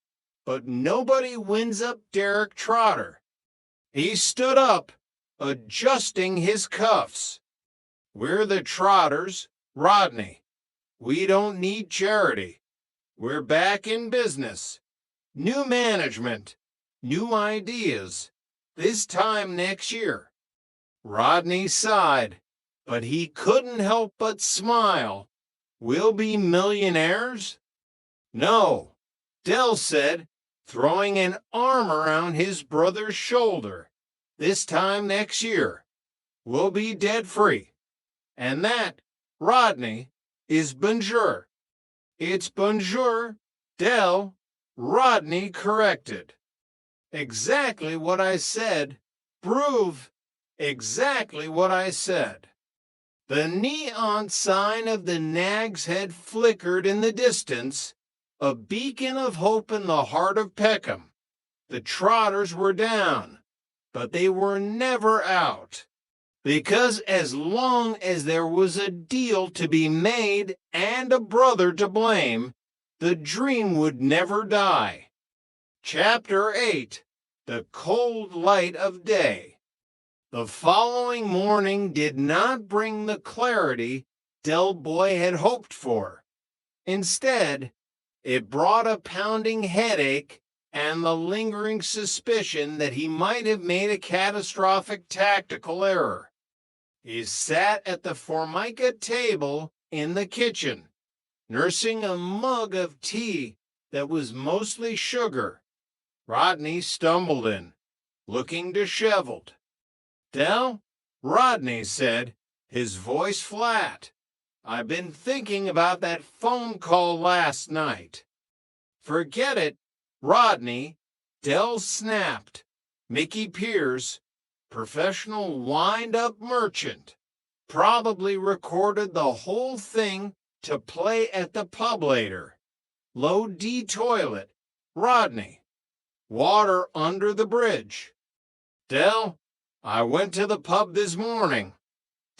Speaker 20: but nobody winds up Derek Trotter. He stood up, adjusting his cuffs. We're the Trotters, Rodney. We don't need charity. We're back in business. New management, new ideas, this time next year. Rodney sighed, but he couldn't help but smile. We'll be millionaires? No, Del said, throwing an arm around his brother's shoulder. This time next year, we'll be debt-free. And that, Rodney, is bonjour. It's bonjour, Del, Rodney corrected. Exactly what I said. Prove exactly what I said. The neon sign of the Nag's Head flickered in the distance, a beacon of hope in the heart of Peckham. The Trotters were down, but they were never out. Because as long as there was a deal to be made and a brother to blame, the dream would never die. Chapter 8. The Cold Light of Day. The following morning did not bring the clarity Del Boy had hoped for. Instead, it brought a pounding headache and the lingering suspicion that he might have made a catastrophic tactical error. He sat at the Formica table in the kitchen, nursing a mug of tea that was mostly sugar. Rodney stumbled in, looking disheveled. Del, Rodney said, his voice flat. I've been thinking about that phone call last night. Forget it, Rodney, Del snapped. Mickey Pierce, professional wind-up merchant, probably recorded the whole thing to play at the pub later. Low D toilet, Rodney. Water under the bridge. Del, I went to the pub this morning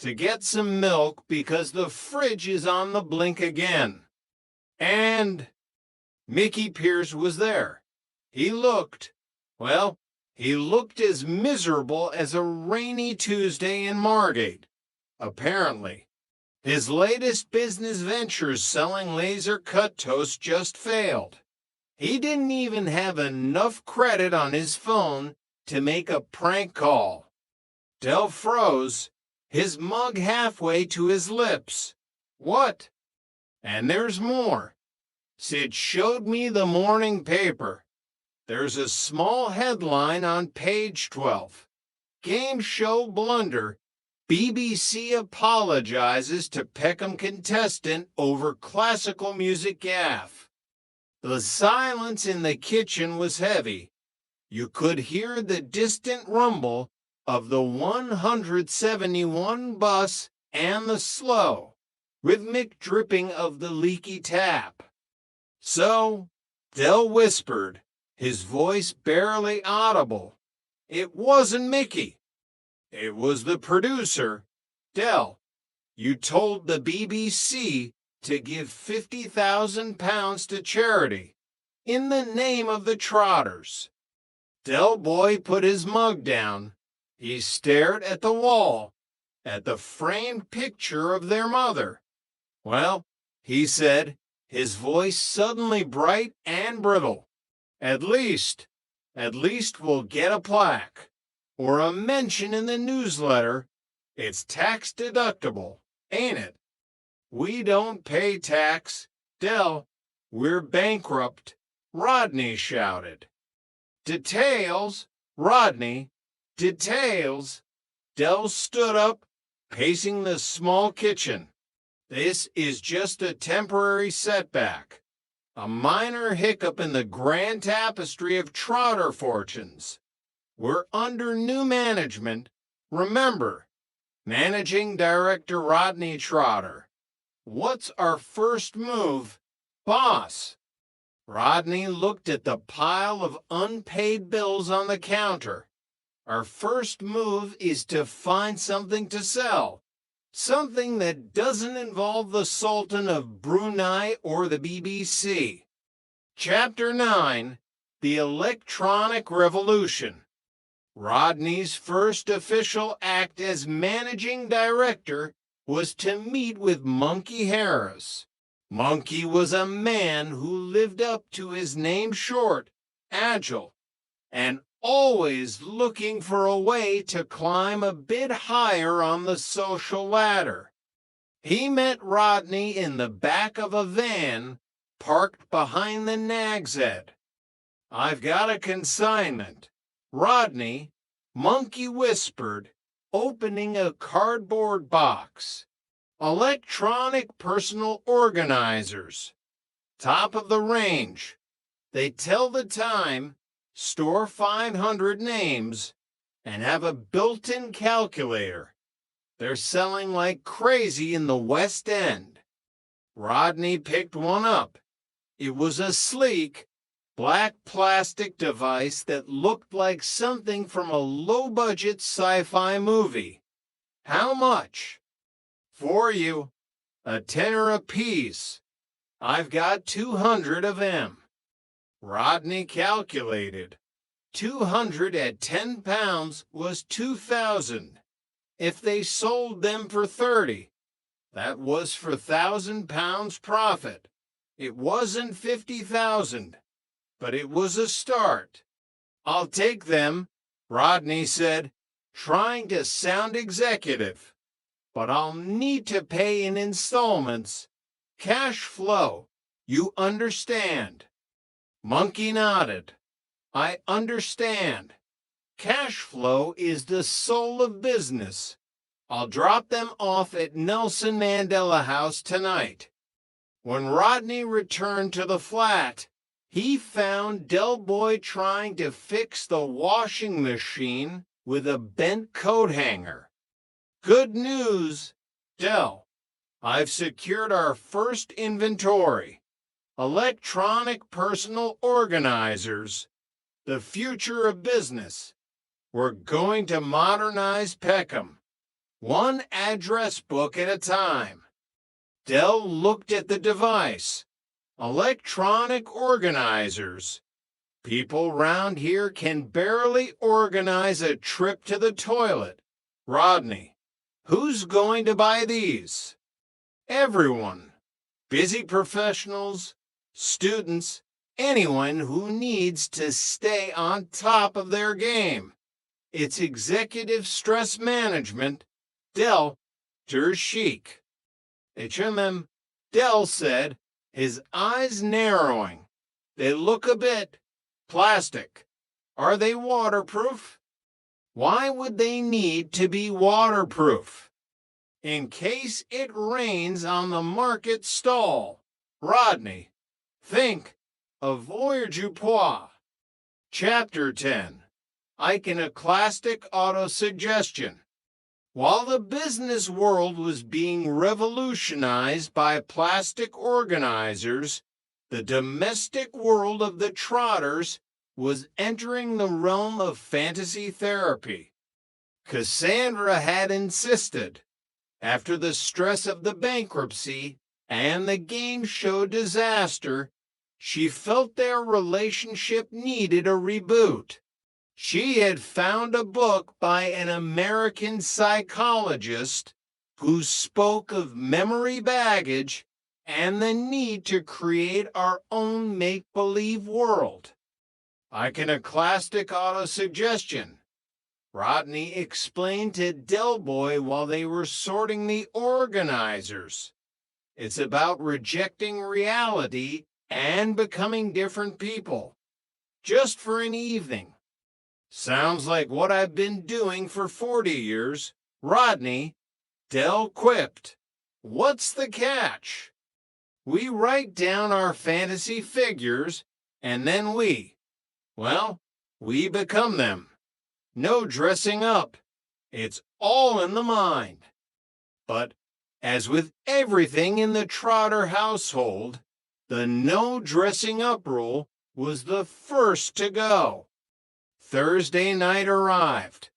Speaker 20: to get some milk because the fridge is on the blink again. And Mickey Pierce was there. He looked as miserable as a rainy Tuesday in Margate. Apparently, his latest business ventures selling laser-cut toast just failed. He didn't even have enough credit on his phone to make a prank call. Del froze, his mug halfway to his lips. What? And there's more. Sid showed me the morning paper. There's a small headline on page 12. Game show blunder. BBC apologizes to Peckham contestant over classical music gaffe. The silence in the kitchen was heavy. You could hear the distant rumble of the 171 bus and the slow, rhythmic dripping of the leaky tap. So, Del whispered, his voice barely audible. It wasn't Mickey. It was the producer. Del, you told the BBC to give £50,000 to charity in the name of the Trotters. Del Boy put his mug down. He stared at the wall, at the framed picture of their mother. Well, he said, his voice suddenly bright and brittle. At least we'll get a plaque or a mention in the newsletter. It's tax deductible, ain't it? We don't pay tax. Del, we're bankrupt, Rodney shouted. Details, Rodney, details. Del stood up, pacing the small kitchen. This is just a temporary setback. a minor hiccup in the grand tapestry of Trotter fortunes. We're under new management. Remember, Managing Director Rodney Trotter. What's our first move, boss? Rodney looked at the pile of unpaid bills on the counter. Our first move is to find something to sell. Something that doesn't involve the Sultan of Brunei or the BBC. Chapter 9, The Electronic Revolution. Rodney's first official act as managing director was to meet with Monkey Harris. Monkey was a man who lived up to his name short, agile, and always looking for a way to climb a bit higher on the social ladder. He met Rodney in the back of a van parked behind the Nag's Head. "I've got a consignment." "Rodney," Monkey whispered, opening a cardboard box. "Electronic personal organizers. Top of the range. They tell the time, store 500 names, and have a built-in calculator. They're selling like crazy in the West End." Rodney picked one up. It was a sleek, black plastic device that looked like something from a low-budget sci-fi movie. "How much?" "For you. A tenner apiece. I've got 200 of them." Rodney calculated. 200 at £10 was 2,000. If they sold them for 30, that was for £1,000 profit. It wasn't 50,000, but it was a start. "I'll take them," Rodney said, trying to sound executive. "But I'll need to pay in installments. Cash flow, you understand?" Monkey nodded. "I understand. Cash flow is the soul of business. I'll drop them off at Nelson Mandela House tonight." When Rodney returned to the flat, he found Del Boy trying to fix the washing machine with a bent coat hanger. "Good news, Del. I've secured our first inventory. Electronic personal organizers. The future of business. We're going to modernize Peckham. One address book at a time." Del looked at the device. "Electronic organizers. People round here can barely organize a trip to the toilet. Rodney, who's going to buy these?" "Everyone. Busy professionals, students, anyone who needs to stay on top of their game. It's executive stress management. Del, der chic." "HMM," Del said, his eyes narrowing. "They look a bit plastic. Are they waterproof?" "Why would they need to be waterproof?" "In case it rains on the market stall. Rodney, think avoirdupois." Chapter 10, Iconoclastic Autosuggestion. While the business world was being revolutionized by plastic organizers, the domestic world of the Trotters was entering the realm of fantasy therapy. Cassandra had insisted, after the stress of the bankruptcy and the game show disaster, she felt their relationship needed a reboot. She had found a book by an American psychologist who spoke of memory baggage and the need to create our own make-believe world. Iconoclastic autosuggestion. Rodney explained to Del Boy while they were sorting the organizers. It's about rejecting reality and becoming different people, just for an evening. Sounds like what I've been doing for 40 years, Rodney, Del quipped. "What's the catch?" We write down our fantasy figures, and then we become them. No dressing up. It's all in the mind. But as with everything in the Trotter household, the no dressing up rule was the first to go. Thursday night arrived.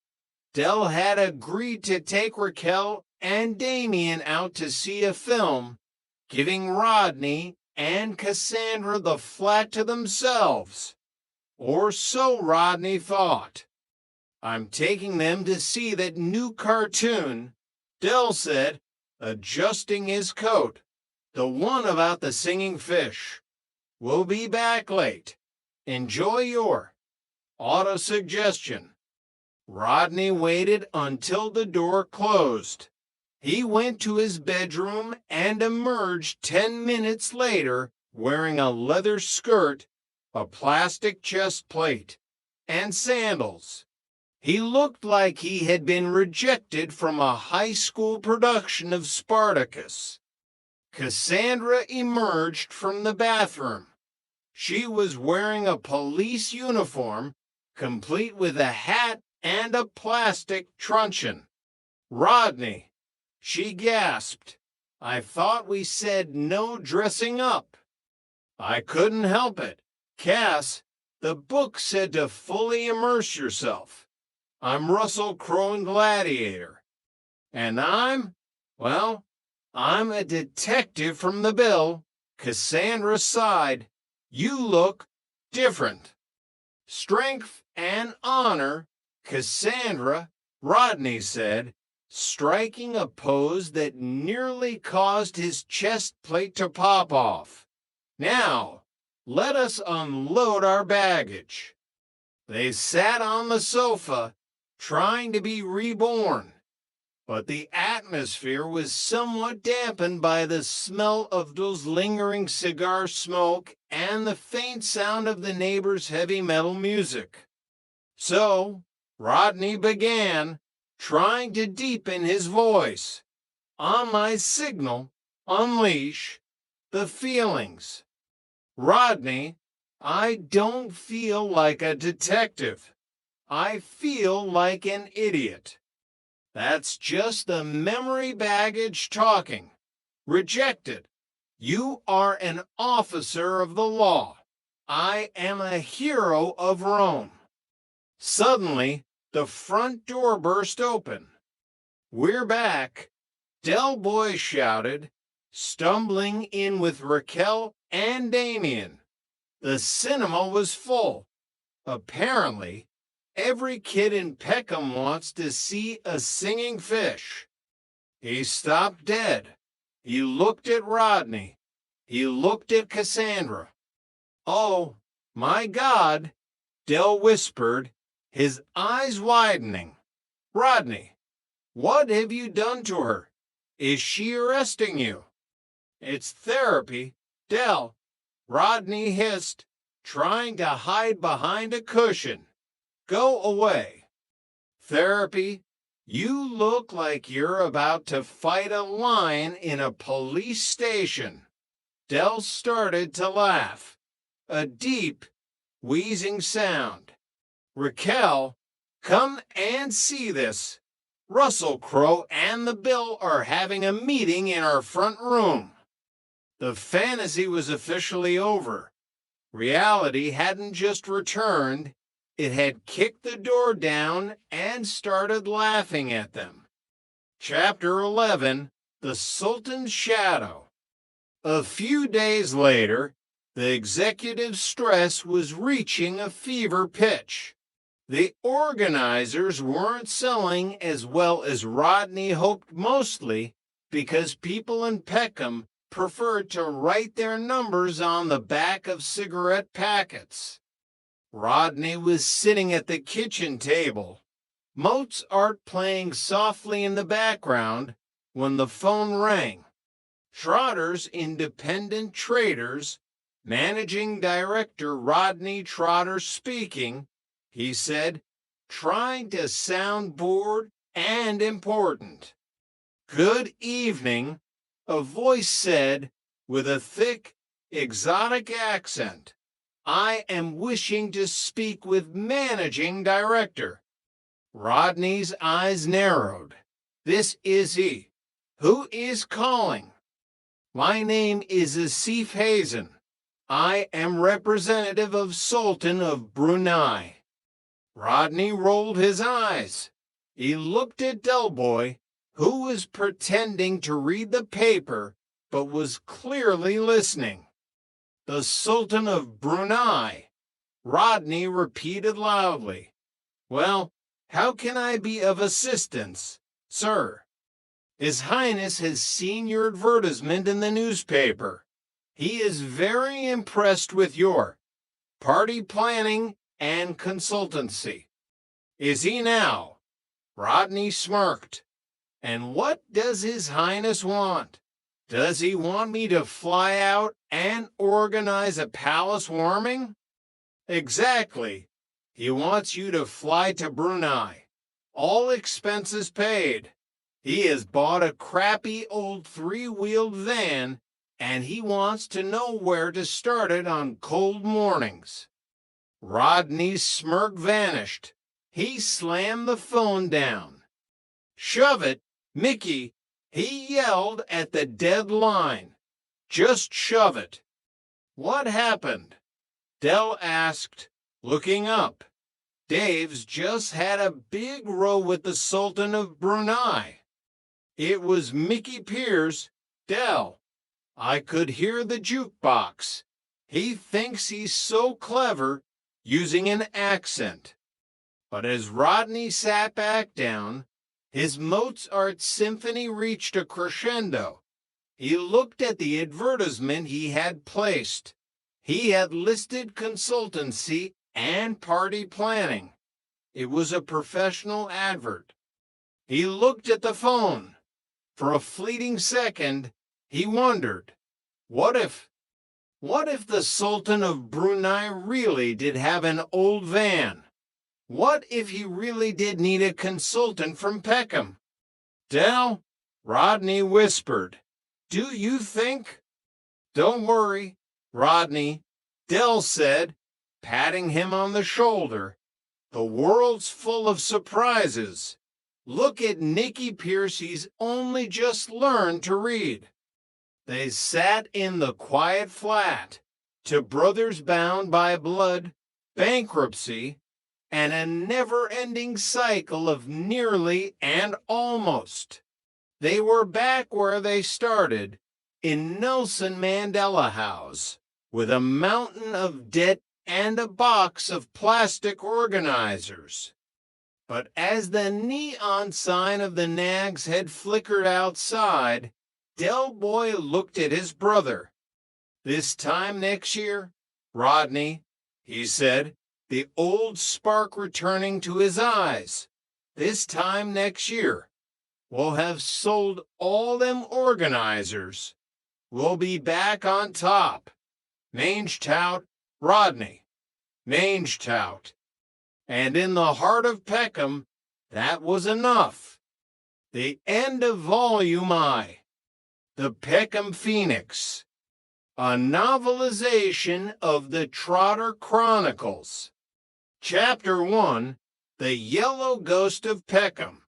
Speaker 20: Del had agreed to take Raquel and Damien out to see a film, giving Rodney and Cassandra the flat to themselves. Or so Rodney thought. I'm taking them to see that new cartoon, Del said, adjusting his coat, the one about the singing fish. We'll be back late. Enjoy your auto-suggestion. Rodney waited until the door closed. He went to his bedroom and emerged 10 minutes later wearing a leather skirt, a plastic chest plate, and sandals. He looked like he had been rejected from a high school production of Spartacus. Cassandra emerged from the bathroom. She was wearing a police uniform, complete with a hat and a plastic truncheon. Rodney, she gasped. I thought we said no dressing up. I couldn't help it. Cass, the book said to fully immerse yourself. I'm Russell Crowe in Gladiator. And I'm a detective from the Bill. Cassandra sighed. You look different. Strength and honor, Cassandra, Rodney said, striking a pose that nearly caused his chest plate to pop off. Now, let us unload our baggage. They sat on the sofa, trying to be reborn, but the atmosphere was somewhat dampened by the smell of those lingering cigar smoke and the faint sound of the neighbors' heavy metal music. So, Rodney began, trying to deepen his voice. On my signal, unleash the feelings. Rodney, I don't feel like a detective. I feel like an idiot. That's just the memory baggage talking. Rejected. You are an officer of the law. I am a hero of Rome. Suddenly, the front door burst open. We're back, Del Boy shouted, stumbling in with Raquel and Damien. The cinema was full. Apparently, every kid in Peckham wants to see a singing fish. He stopped dead. He looked at Rodney. He looked at Cassandra. Oh, my God, Del whispered, his eyes widening. Rodney, what have you done to her? Is she arresting you? It's therapy, Del, Rodney hissed, trying to hide behind a cushion. Go away. Therapy, you look like you're about to fight a lion in a police station. Del started to laugh. A deep, wheezing sound. Raquel, come and see this. Russell Crowe and the Bill are having a meeting in our front room. The fantasy was officially over. Reality hadn't just returned. It had kicked the door down and started laughing at them. Chapter 11, The Sultan's Shadow. A few days later, the executive stress was reaching a fever pitch. The organizers weren't selling as well as Rodney hoped, mostly because people in Peckham preferred to write their numbers on the back of cigarette packets. Rodney was sitting at the kitchen table, Mozart playing softly in the background, when the phone rang. Trotter's Independent Traders, Managing Director Rodney Trotter speaking, he said, trying to sound bored and important. Good evening, a voice said, with a thick, exotic accent. I am wishing to speak with managing director. Rodney's eyes narrowed. This is he. Who is calling? My name is Asif Hazen. I am representative of Sultan of Brunei. Rodney rolled his eyes. He looked at Del Boy, who was pretending to read the paper but was clearly listening. The Sultan of Brunei, Rodney repeated loudly. Well, how can I be of assistance, sir? His Highness has seen your advertisement in the newspaper. He is very impressed with your party planning and consultancy. Is he now? Rodney smirked. And what does His Highness want? Does he want me to fly out and organize a palace warming? Exactly. He wants you to fly to Brunei. All expenses paid. He has bought a crappy old three-wheeled van, and he wants to know where to start it on cold mornings. Rodney's smirk vanished. He slammed the phone down. Shove it, Mickey, he yelled at the dead line. Just shove it. What happened? Del asked, looking up. Dave's just had a big row with the Sultan of Brunei. It was Mickey Pierce. Del, I could hear the jukebox. He thinks he's so clever, using an accent. But as Rodney sat back down, his Mozart symphony reached a crescendo. He looked at the advertisement he had placed. He had listed consultancy and party planning. It was a professional advert. He looked at the phone. For a fleeting second, he wondered, what if the Sultan of Brunei really did have an old van? What if he really did need a consultant from Peckham? Del, Rodney whispered, do you think? Don't worry, Rodney, Del said, patting him on the shoulder. The world's full of surprises. Look at Nicky Pierce, he's only just learned to read. They sat in the quiet flat, to brothers bound by blood, bankruptcy, and a never-ending cycle of nearly and almost. They were back where they started, in Nelson Mandela House, with a mountain of debt and a box of plastic organizers. But as the neon sign of the Nags had flickered outside, Del Boy looked at his brother. This time next year, Rodney, he said, the old spark returning to his eyes. This time next year, we'll have sold all them organizers. We'll be back on top. Mange tout, Rodney. Mange tout. And in the heart of Peckham, that was enough. The end of Volume I. The Peckham Phoenix. A novelization of the Trotter Chronicles. Chapter 1, The Yellow Ghost of Peckham.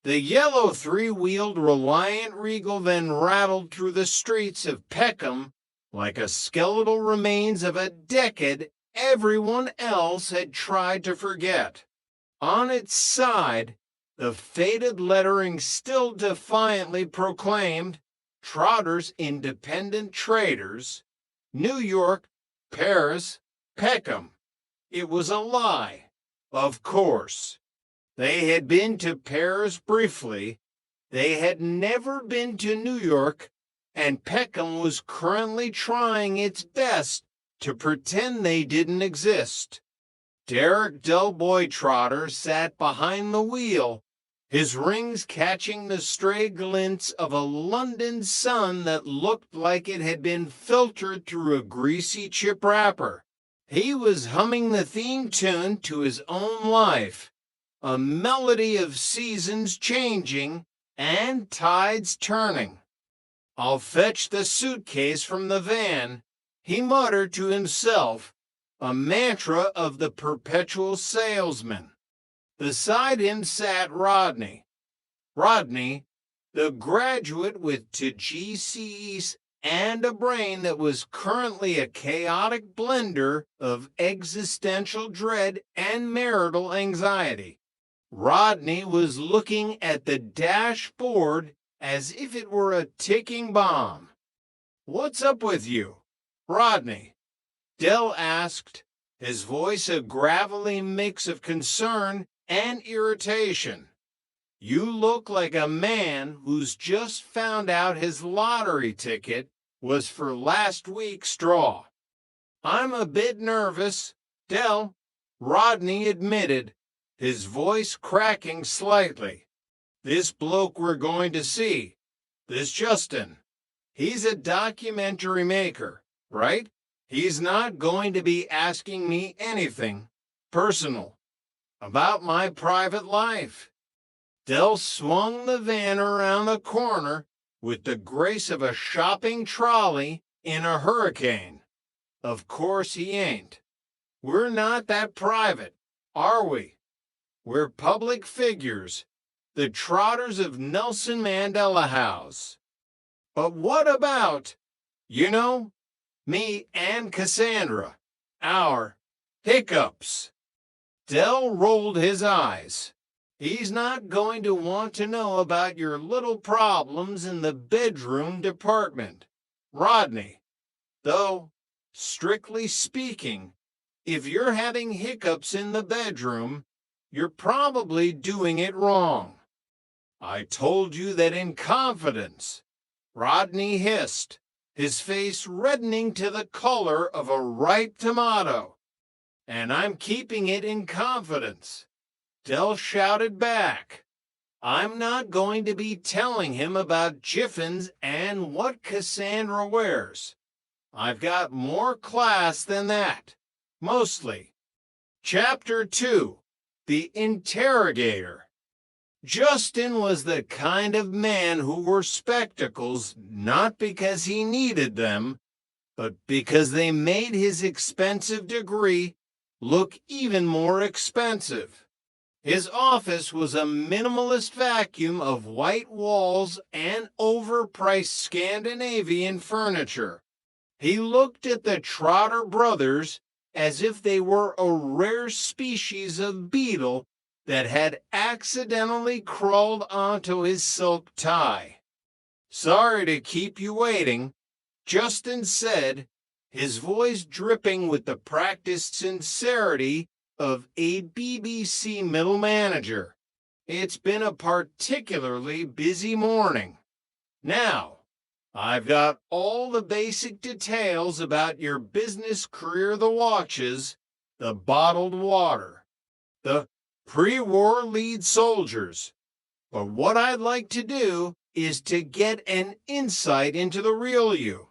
Speaker 20: The yellow three-wheeled Reliant Regal then rattled through the streets of Peckham like a skeletal remains of a decade everyone else had tried to forget. On its side, the faded lettering still defiantly proclaimed, Trotter's Independent Traders, New York, Paris, Peckham. It was a lie, of course. They had been to Paris briefly. They had never been to New York, and Peckham was currently trying its best to pretend they didn't exist. Derek Del Boy Trotter sat behind the wheel, his rings catching the stray glints of a London sun that looked like it had been filtered through a greasy chip wrapper. He was humming the theme tune to his own life, a melody of seasons changing and tides turning. I'll fetch the suitcase from the van, he muttered to himself, a mantra of the perpetual salesman. Beside him sat Rodney. Rodney, the graduate with 2 GCs and a brain that was currently a chaotic blender of existential dread and marital anxiety. Rodney was looking at the dashboard as if it were a ticking bomb. "What's up with you, Rodney?" Dell asked, his voice a gravelly mix of concern and irritation. "You look like a man who's just found out his lottery ticket was for last week's draw." "I'm a bit nervous, Dell," Rodney admitted, his voice cracking slightly. "This bloke we're going to see, this Justin, he's a documentary maker, right? He's not going to be asking me anything personal about my private life." Dell swung the van around the corner with the grace of a shopping trolley in a hurricane. "Of course he ain't. We're not that private, are we? We're public figures, the trotters of Nelson Mandela House. But what about, me and Cassandra, our hiccups?" Dell rolled his eyes. "He's not going to want to know about your little problems in the bedroom department, Rodney. Though, strictly speaking, if you're having hiccups in the bedroom, you're probably doing it wrong." "I told you that in confidence," Rodney hissed, his face reddening to the color of a ripe tomato. "And I'm keeping it in confidence," Dell shouted back. "I'm not going to be telling him about jiffins and what Cassandra wears. I've got more class than that, mostly." Chapter 2, The Interrogator. Justin was the kind of man who wore spectacles not because he needed them, but because they made his expensive degree look even more expensive. His office was a minimalist vacuum of white walls and overpriced Scandinavian furniture. He looked at the Trotter brothers as if they were a rare species of beetle that had accidentally crawled onto his silk tie. "Sorry to keep you waiting," Justin said, his voice dripping with the practiced sincerity of a BBC middle manager. "It's been a particularly busy morning. Now, I've got all the basic details about your business career, the watches, the bottled water, the pre-war lead soldiers. But what I'd like to do is to get an insight into the real you."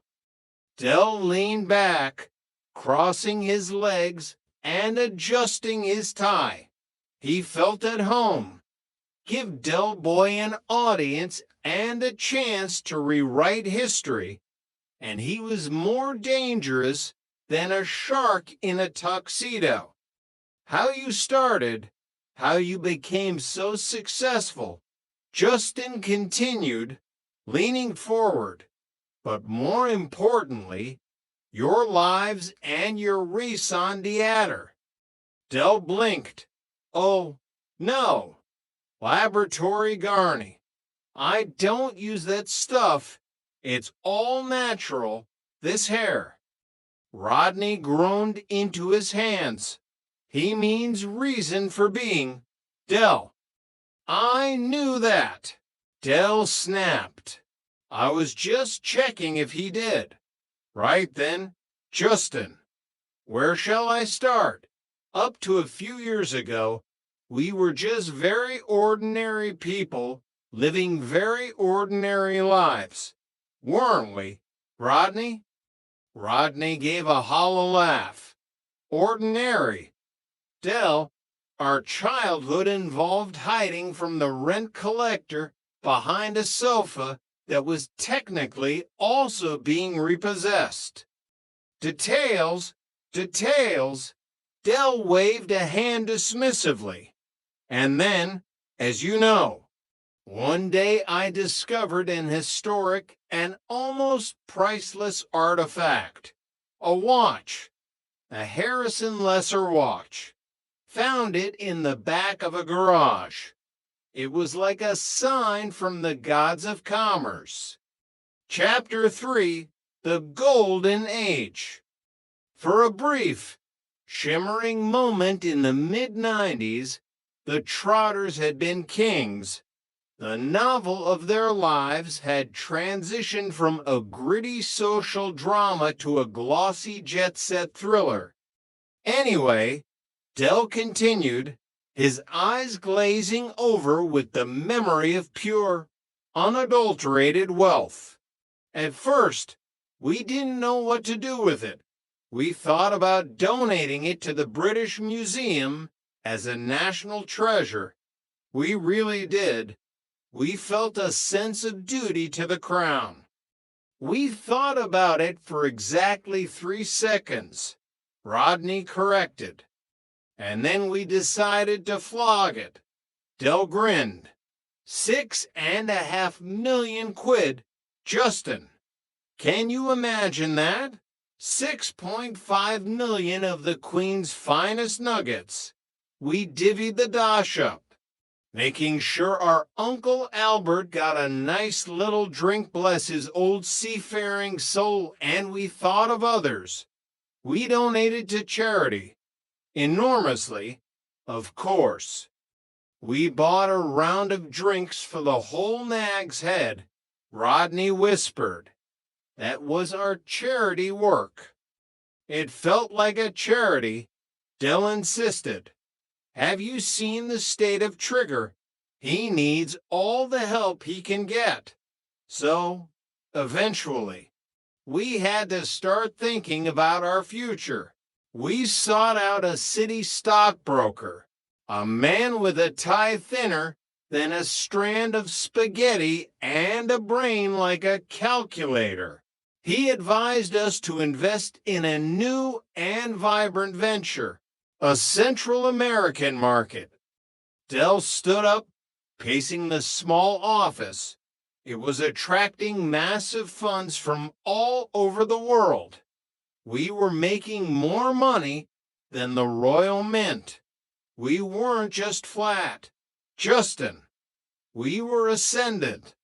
Speaker 20: Dell leaned back, crossing his legs and adjusting his tie. He felt at home. Give Del Boy an audience and a chance to rewrite history, and he was more dangerous than a shark in a tuxedo. "How you started, how you became so successful," Justin continued, leaning forward. "But more importantly, your lives and your raison d'etre." Dell blinked. "Oh, no. Laboratory Garni. I don't use that stuff. It's all natural, this hair." Rodney groaned into his hands. "He means reason for being, Dell." "I knew that," Dell snapped. "I was just checking if he did." "Right then, Justin, where shall I start? Up to a few years ago, we were just very ordinary people living very ordinary lives, weren't we, Rodney?" Rodney gave a hollow laugh. "Ordinary. Dell, our childhood involved hiding from the rent collector behind a sofa that was technically also being repossessed. Details, details. Del waved a hand dismissively. And then, as you know, one day I discovered an historic and almost priceless artifact. A watch. A Harrison Lesser watch. Found it in the back of a garage. It was like a sign from the gods of commerce. Chapter 3, The Golden Age. For a brief, shimmering moment in the mid-90s, the Trotters had been kings. The novel of their lives had transitioned from a gritty social drama to a glossy jet-set thriller. Anyway, Del continued, his eyes glazing over with the memory of pure, unadulterated wealth. At first, we didn't know what to do with it. We thought about donating it to the British Museum as a national treasure. We really did. We felt a sense of duty to the crown. We thought about it for exactly 3 seconds. Rodney corrected. And then we decided to flog it. Del grinned. 6.5 million quid, Justin. Can you imagine that? 6.5 million of the Queen's finest nuggets. We divvied the dosh up, making sure our Uncle Albert got a nice little drink, bless his old seafaring soul, and we thought of others. We donated to charity. Enormously, of course. We bought a round of drinks for the whole Nag's Head, Rodney whispered. That was our charity work. It felt like a charity, Del insisted. Have you seen the state of Trigger? He needs all the help he can get. So, eventually, we had to start thinking about our future. We sought out a city stockbroker, a man with a tie thinner than a strand of spaghetti and a brain like a calculator. He advised us to invest in a new and vibrant venture, a Central American market. Del stood up, pacing the small office. It was attracting massive funds from all over the world. We were making more money than the Royal Mint. We weren't just flat, Justin. We were ascendant.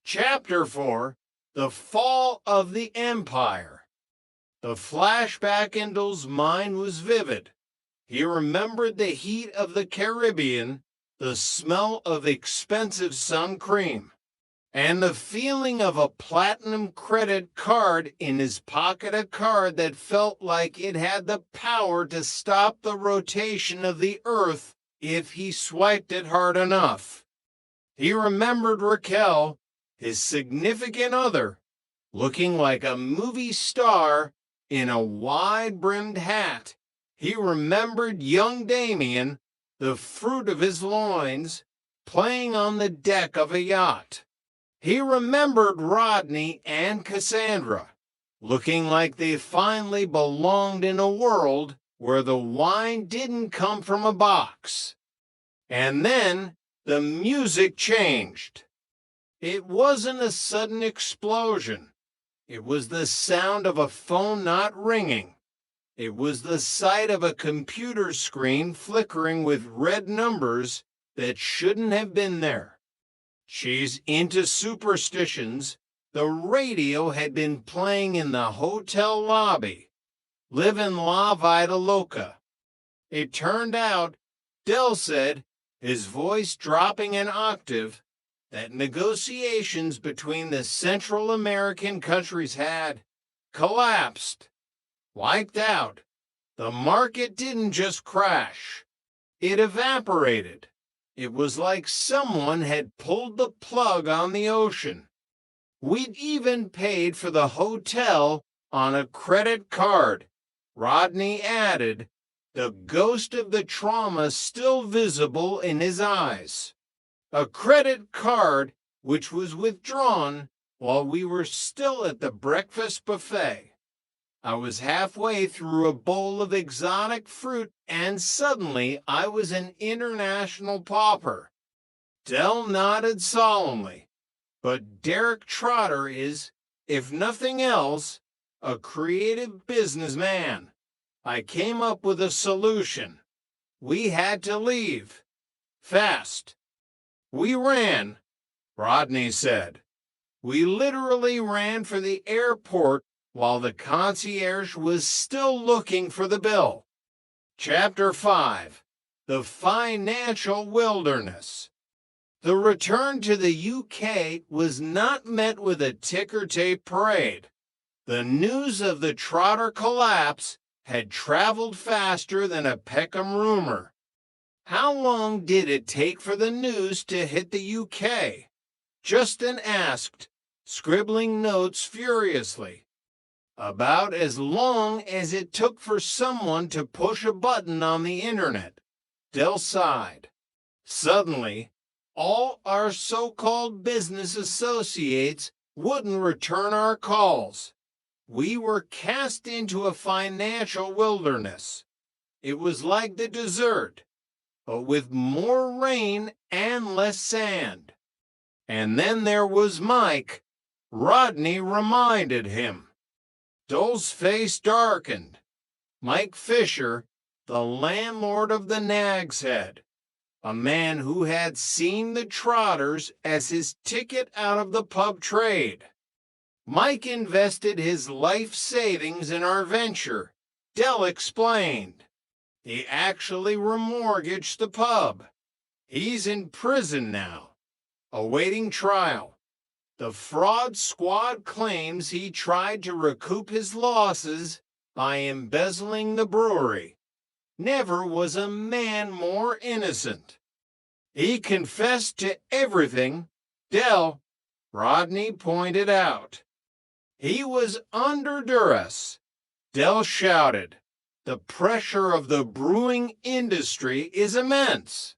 Speaker 20: Chapter 4, The Fall of the Empire. The flashback in Del's mind was vivid. He remembered the heat of the Caribbean, the smell of expensive sun cream, and the feeling of a platinum credit card in his pocket, a card that felt like it had the power to stop the rotation of the earth if he swiped it hard enough. He remembered Raquel, his significant other, looking like a movie star in a wide-brimmed hat. He remembered young Damien, the fruit of his loins, playing on the deck of a yacht. He remembered Rodney and Cassandra, looking like they finally belonged in a world where the wine didn't come from a box. And then the music changed. It wasn't a sudden explosion. It was the sound of a phone not ringing. It was the sight of a computer screen flickering with red numbers that shouldn't have been there. She's into superstitions. The radio had been playing in the hotel lobby. Livin' La Vida Loca. It turned out, Del said, his voice dropping an octave, that negotiations between the Central American countries had collapsed, wiped out. The market didn't just crash. It evaporated. It was like someone had pulled the plug on the ocean. We'd even paid for the hotel on a credit card. Rodney added, the ghost of the trauma still visible in his eyes. A credit card which was withdrawn while we were still at the breakfast buffet. I was halfway through a bowl of exotic fruit, and suddenly I was an international pauper. Dell nodded solemnly, but Derek Trotter is, if nothing else, a creative businessman. I came up with a solution. We had to leave. Fast. We ran, Rodney said. We literally ran for the airport while the concierge was still looking for the bill. Chapter 5. The Financial Wilderness. The return to the UK was not met with a ticker-tape parade. The news of the Trotter collapse had traveled faster than a Peckham rumor. How long did it take for the news to hit the UK? Justin asked, scribbling notes furiously. About as long as it took for someone to push a button on the internet. Dell sighed. Suddenly, all our so-called business associates wouldn't return our calls. We were cast into a financial wilderness. It was like the desert, but with more rain and less sand. And then there was Mike. Rodney reminded him. Dole's face darkened. Mike Fisher, the landlord of the Nag's Head, a man who had seen the Trotters as his ticket out of the pub trade. Mike invested his life savings in our venture, Dell explained. He actually remortgaged the pub. He's in prison now, awaiting trial. The fraud squad claims he tried to recoup his losses by embezzling the brewery. Never was a man more innocent. He confessed to everything, Dell, Rodney pointed out. He was under duress, Dell shouted. The pressure of the brewing industry is immense.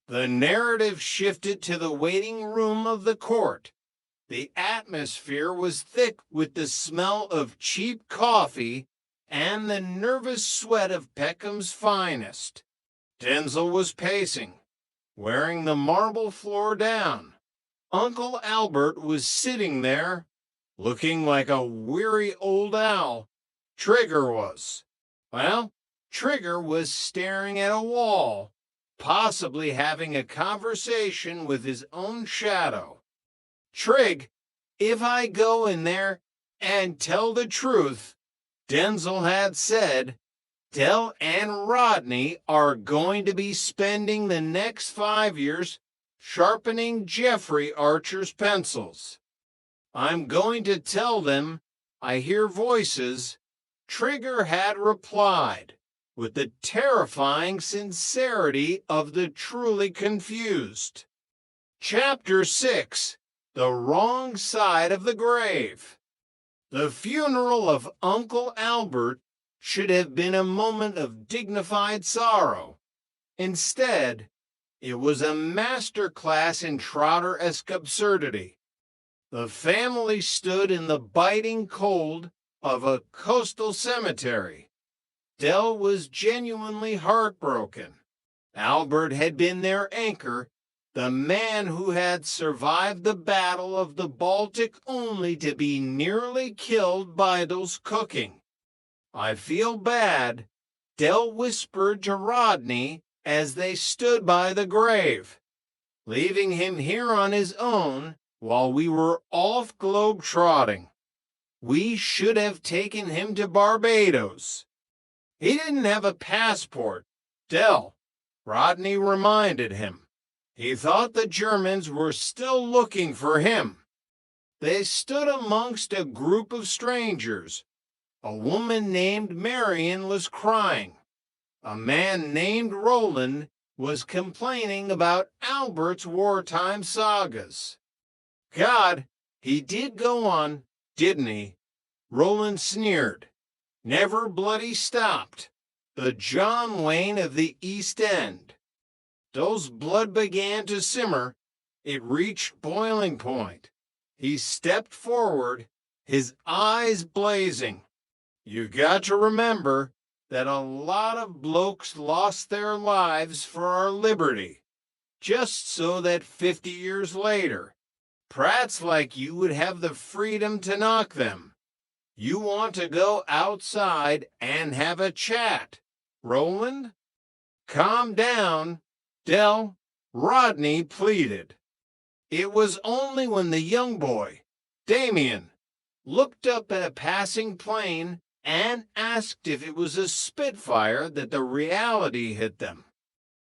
Speaker 20: The narrative shifted to the waiting room of the court. The atmosphere was thick with the smell of cheap coffee and the nervous sweat of Peckham's finest. Denzel was pacing, wearing the marble floor down. Uncle Albert was sitting there, looking like a weary old owl. Trigger was. Well, Trigger was staring at a wall, possibly having a conversation with his own shadow. Trig, if I go in there and tell the truth, Denzel had said, Dell and Rodney are going to be spending the next 5 years sharpening Jeffrey Archer's pencils. I'm going to tell them I hear voices. Trigger had replied with the terrifying sincerity of the truly confused. Chapter 6. The Wrong Side of the Grave. The funeral of Uncle Albert should have been a moment of dignified sorrow. Instead, it was a master class in Trotter-esque absurdity. The family stood in the biting cold of a coastal cemetery. Dell was genuinely heartbroken. Albert had been their anchor, the man who had survived the Battle of the Baltic only to be nearly killed by those cooking. I feel bad, Dell whispered to Rodney as they stood by the grave, leaving him here on his own while we were off globe-trotting. We should have taken him to Barbados. He didn't have a passport, Dell, Rodney reminded him. He thought the Germans were still looking for him. They stood amongst a group of strangers. A woman named Marion was crying. A man named Roland was complaining about Albert's wartime sagas. God, he did go on, didn't he? Roland sneered. Never bloody stopped. The John Wayne of the East End. Dole's blood began to simmer. It reached boiling point. He stepped forward, his eyes blazing. You got to remember that a lot of blokes lost their lives for our liberty, just so that 50 years later, prats like you would have the freedom to knock them. You want to go outside and have a chat. Roland? Calm down, Del, Rodney pleaded. It was only when the young boy, Damien, looked up at a passing plane and asked if it was a Spitfire that the reality hit them.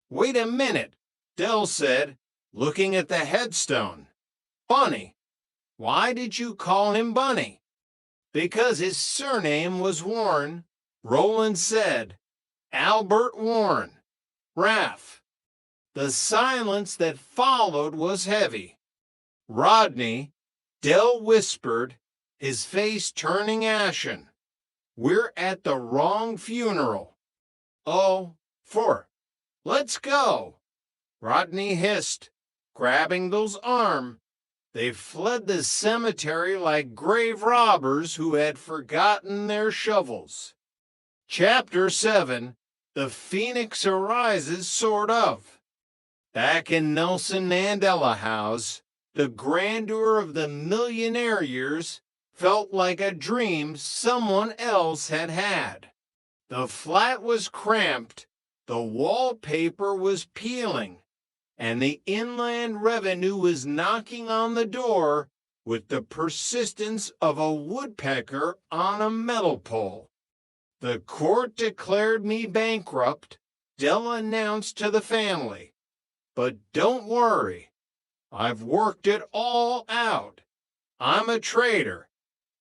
Speaker 20: Wait a minute, Del said, looking at the headstone. Bunny. Why did you call him Bunny? Because his surname was Warren, Roland said. Albert Warren. Raff. The silence that followed was heavy. Rodney, Del whispered, his face turning ashen. We're at the wrong funeral. Oh, let's go. Rodney hissed, grabbing Del's arm. They fled the cemetery like grave robbers who had forgotten their shovels. Chapter 7, The Phoenix Arises, sort of. Back in Nelson Mandela House, the grandeur of the millionaire years felt like a dream someone else had had. The flat was cramped, the wallpaper was peeling, and the Inland Revenue was knocking on the door with the persistence of a woodpecker on a metal pole. The court declared me bankrupt, Del announced to the family. But don't worry, I've worked it all out. I'm a trader.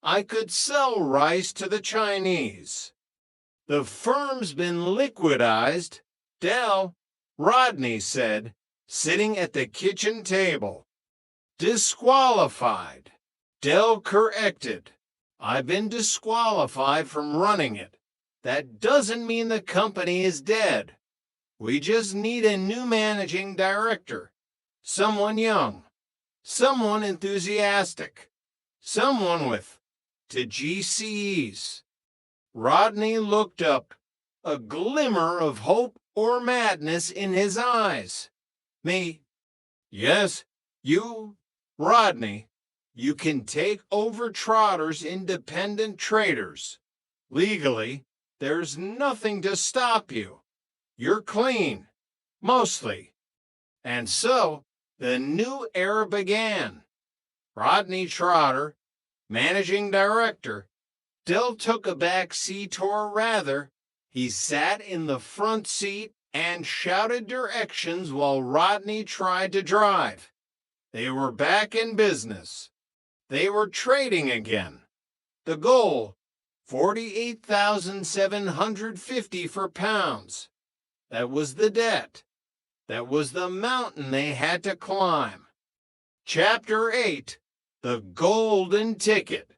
Speaker 20: I could sell rice to the Chinese. The firm's been liquidized, Del, Rodney said, sitting at the kitchen table. Disqualified, Del corrected. I've been disqualified from running it. That doesn't mean the company is dead. We just need a new managing director. Someone young. Someone enthusiastic. Someone with to GCEs. Rodney looked up, a glimmer of hope or madness in his eyes. Me? Yes, you, Rodney. You can take over Trotter's independent traders. Legally, there's nothing to stop you. You're clean, mostly. And so, the new era began. Rodney Trotter, managing director, Del took a back seat, or rather, he sat in the front seat and shouted directions while Rodney tried to drive. They were back in business. They were trading again. The goal, $48,750 for pounds. That was the debt. That was the mountain they had to climb. Chapter 8, The Golden Ticket.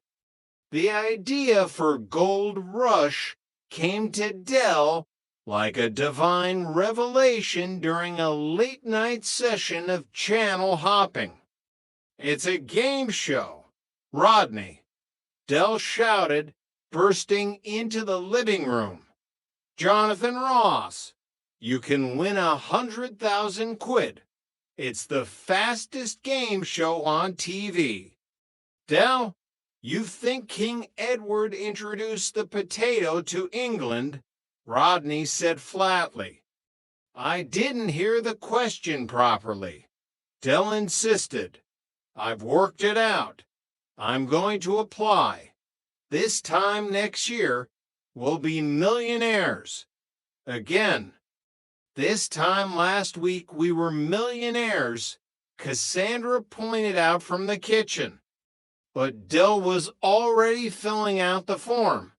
Speaker 20: The idea for Gold Rush came to Del like a divine revelation during a late-night session of channel hopping. It's a game show, Rodney, Del shouted, bursting into the living room. Jonathan Ross, you can win 100,000 quid. It's the fastest game show on TV. Del, you think King Edward introduced the potato to England? Rodney said flatly. I didn't hear the question properly. Del insisted. I've worked it out. I'm going to apply. This time next year, we'll be millionaires. Again. This time last week, we were millionaires, Cassandra pointed out from the kitchen. But Del was already filling out the form.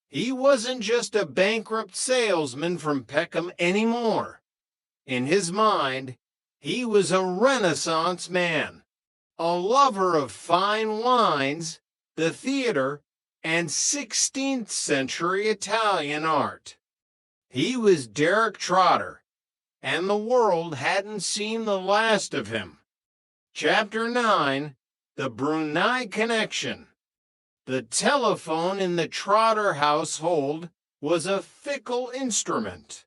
Speaker 20: He wasn't just a bankrupt salesman from Peckham anymore. In his mind, he was a Renaissance man, a lover of fine wines, the theater, and 16th century Italian art. He was Derek Trotter, and the world hadn't seen the last of him. Chapter 9, The Brunei Connection. The telephone in the Trotter household was a fickle instrument.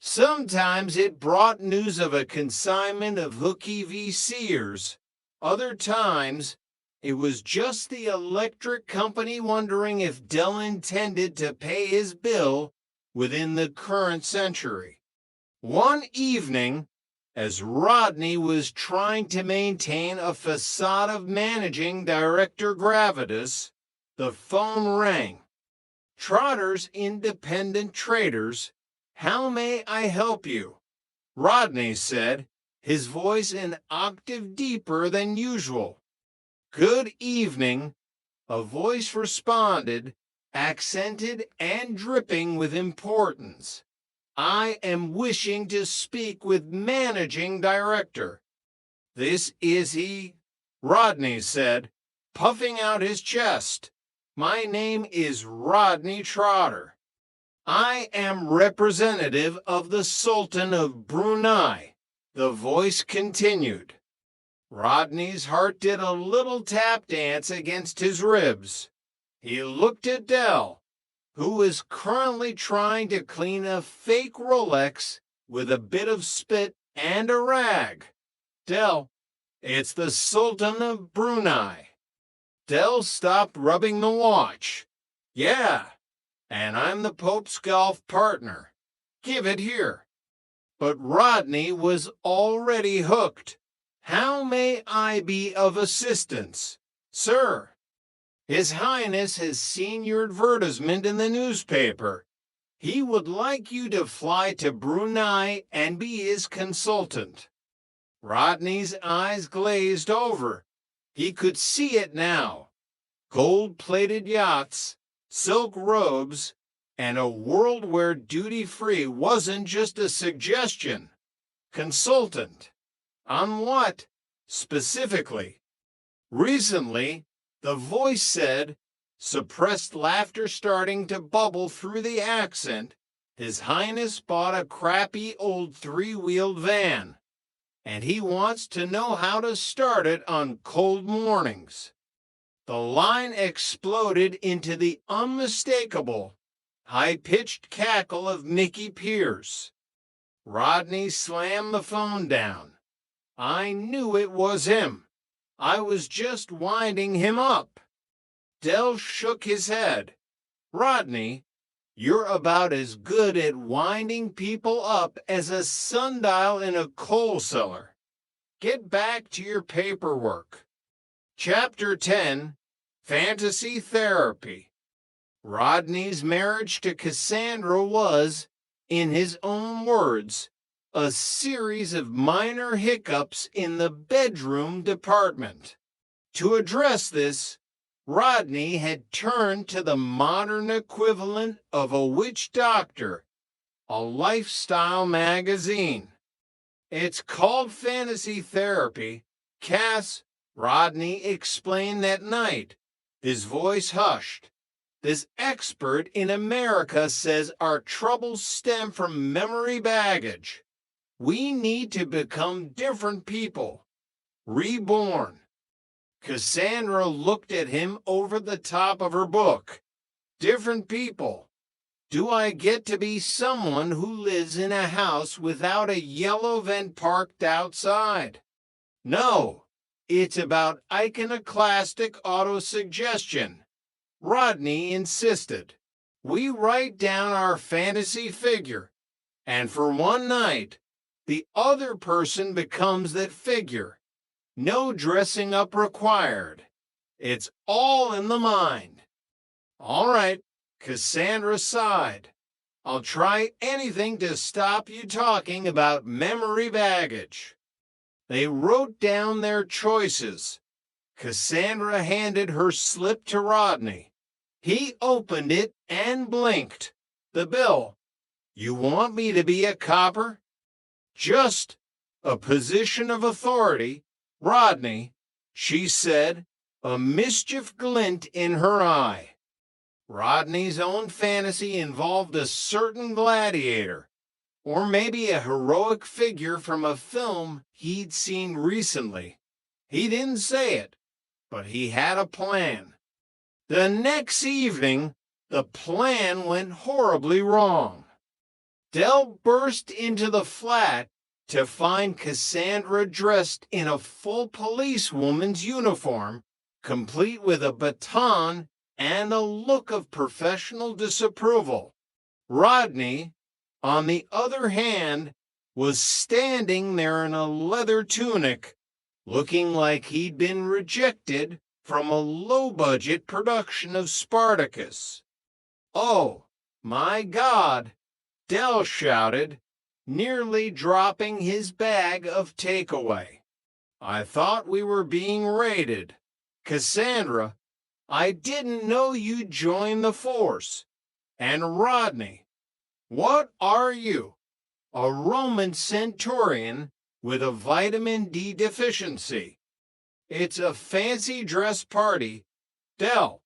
Speaker 20: Sometimes it brought news of a consignment of hooky VCers. Other times, it was just the electric company wondering if Dell intended to pay his bill within the current century. One evening, as Rodney was trying to maintain a facade of managing director gravitas, the phone rang. Trotter's Independent Traders. How may I help you? Rodney said, his voice an octave deeper than usual. Good evening, a voice responded, accented and dripping with importance. I am wishing to speak with managing director. This is he, Rodney said, puffing out his chest. My name is Rodney Trotter. I am representative of the Sultan of Brunei, the voice continued. Rodney's heart did a little tap dance against his ribs. He looked at Dell, who was currently trying to clean a fake Rolex with a bit of spit and a rag. Dell, it's the Sultan of Brunei. Dell stopped rubbing the watch. Yeah. And I'm the Pope's golf partner. Give it here. But Rodney was already hooked. How may I be of assistance? Sir, His Highness has seen your advertisement in the newspaper. He would like you to fly to Brunei and be his consultant. Rodney's eyes glazed over. He could see it now. Gold-plated yachts, silk robes, and a world where duty-free wasn't just a suggestion. Consultant. On what, specifically? Recently, the voice said, suppressed laughter starting to bubble through the accent, His Highness bought a crappy old three-wheeled van, and he wants to know how to start it on cold mornings. The line exploded into the unmistakable, high-pitched cackle of Mickey Pierce. Rodney slammed the phone down. I knew it was him. I was just winding him up. Dell shook his head. Rodney, you're about as good at winding people up as a sundial in a coal cellar. Get back to your paperwork. Chapter 10, Fantasy Therapy. Rodney's marriage to Cassandra was, in his own words, a series of minor hiccups in the bedroom department. To address this, Rodney had turned to the modern equivalent of a witch doctor, a lifestyle magazine. It's called Fantasy Therapy. Cass, Rodney explained that night, his voice hushed. This expert in America says our troubles stem from memory baggage. We need to become different people, reborn. Cassandra looked at him over the top of her book. Different people. Do I get to be someone who lives in a house without a yellow vent parked outside? No, it's about iconoclastic autosuggestion. Rodney insisted. We write down our fantasy figure, and for one night, the other person becomes that figure. No dressing up required. It's all in the mind. All right, Cassandra sighed. I'll try anything to stop you talking about memory baggage. They wrote down their choices. Cassandra handed her slip to Rodney. He opened it and blinked. The bill. You want me to be a copper? Just a position of authority. Rodney, she said, a mischief glint in her eye. Rodney's own fantasy involved a certain gladiator, or maybe a heroic figure from a film he'd seen recently. He didn't say it, but he had a plan. The next evening, the plan went horribly wrong. Del burst into the flat to find Cassandra dressed in a full policewoman's uniform, complete with a baton and a look of professional disapproval. Rodney, on the other hand, was standing there in a leather tunic, looking like he'd been rejected from a low-budget production of Spartacus. "Oh, my God!" Del shouted, nearly dropping his bag of takeaway. "I thought we were being raided. Cassandra, I didn't know you'd joined the force. And Rodney, what are you? A Roman centurion with a vitamin D deficiency. It's a fancy dress party. Del,"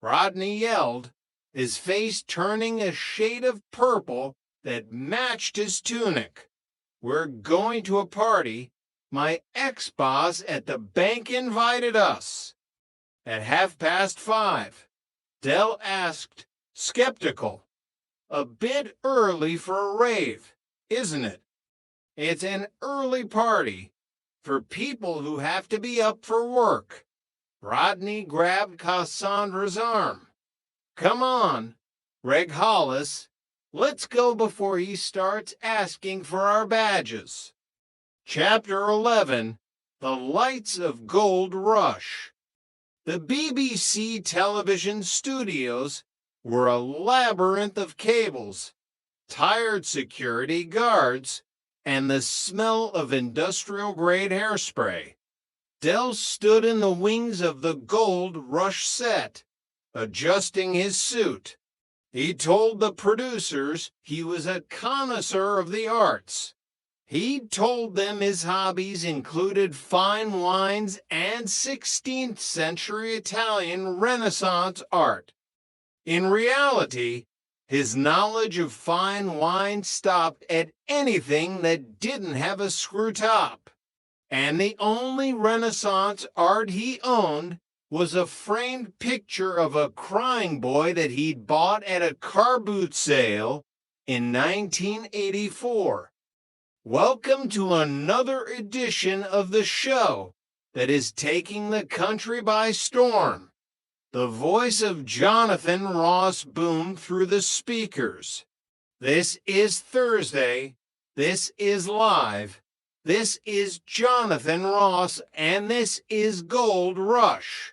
Speaker 20: Rodney yelled, his face turning a shade of purple that matched his tunic. "We're going to a party. My ex-boss at the bank invited us." At 5:30, Del asked, skeptical, "A bit early for a rave, isn't it?" "It's an early party for people who have to be up for work." Rodney grabbed Cassandra's arm. "Come on, Reg Hollis, let's go before he starts asking for our badges." Chapter 11, The Lights of Gold Rush. The BBC television studios were a labyrinth of cables, tired security guards, and the smell of industrial-grade hairspray. Del stood in the wings of the Gold Rush set, adjusting his suit. He told the producers he was a connoisseur of the arts. He'd told them his hobbies included fine wines and 16th century Italian Renaissance art. In reality, his knowledge of fine wine stopped at anything that didn't have a screw top. And the only Renaissance art he owned was a framed picture of a crying boy that he'd bought at a car boot sale in 1984. Welcome to another edition of the show that is taking the country by storm. The voice of Jonathan Ross boomed through the speakers. This is Thursday. This is live. This is Jonathan Ross, and this is Gold Rush.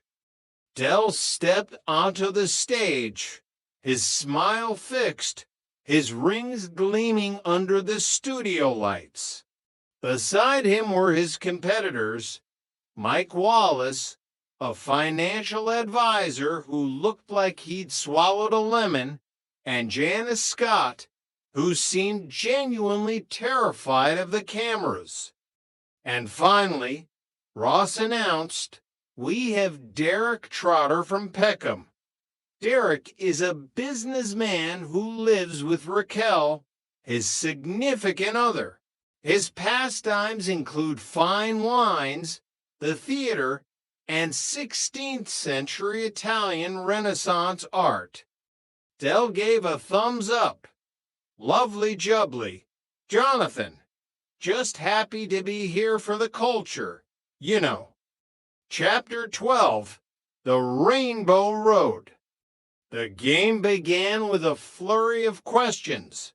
Speaker 20: Del stepped onto the stage, his smile fixed, his rings gleaming under the studio lights. Beside him were his competitors, Mike Wallace, a financial advisor who looked like he'd swallowed a lemon, and Janice Scott, who seemed genuinely terrified of the cameras. And finally, Ross announced, "We have Derek Trotter from Peckham." Derek is a businessman who lives with Raquel, his significant other. His pastimes include fine wines, the theater, and 16th century Italian Renaissance art. Del gave a thumbs up. "Lovely jubbly. Jonathan, just happy to be here for the culture, you know." Chapter 12, The Rainbow Road. The game began with a flurry of questions.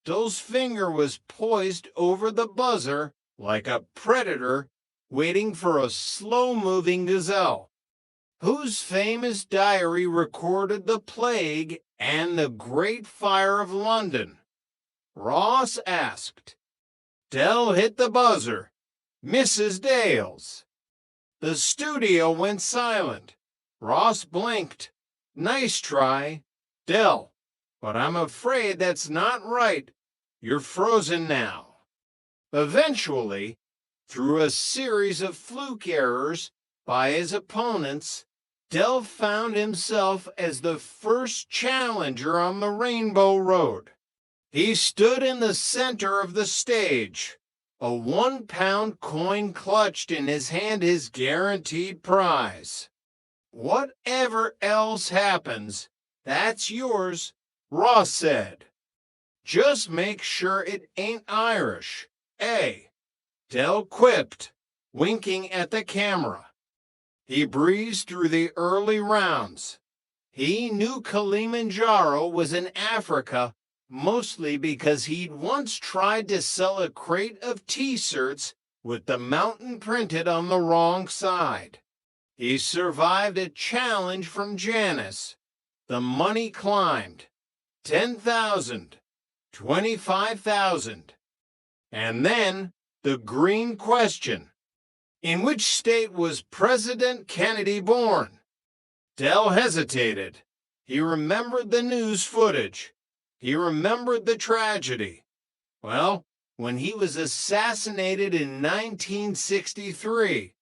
Speaker 20: Del's finger was poised over the buzzer like a predator waiting for a slow-moving gazelle. Whose famous diary recorded the plague and the Great Fire of London? Ross asked. Del hit the buzzer. Mrs. Dale's. The studio went silent. Ross blinked. Nice try, Del, but I'm afraid that's not right. You're frozen now. Eventually, through a series of fluke errors by his opponents, Del found himself as the first challenger on the Rainbow Road. He stood in the center of the stage, a 1-pound coin clutched in his hand his guaranteed prize. Whatever else happens, that's yours, Ross said. Just make sure it ain't Irish, eh? Dell quipped, winking at the camera. He breezed through the early rounds. He knew Kilimanjaro was in Africa mostly because he'd once tried to sell a crate of T-shirts with the mountain printed on the wrong side. He survived a challenge from Janice. The money climbed. 10,000, 25,000. And then the green question. In which state was President Kennedy born? Dell hesitated. He remembered the news footage. He remembered the tragedy. Well, when he was assassinated in 1963,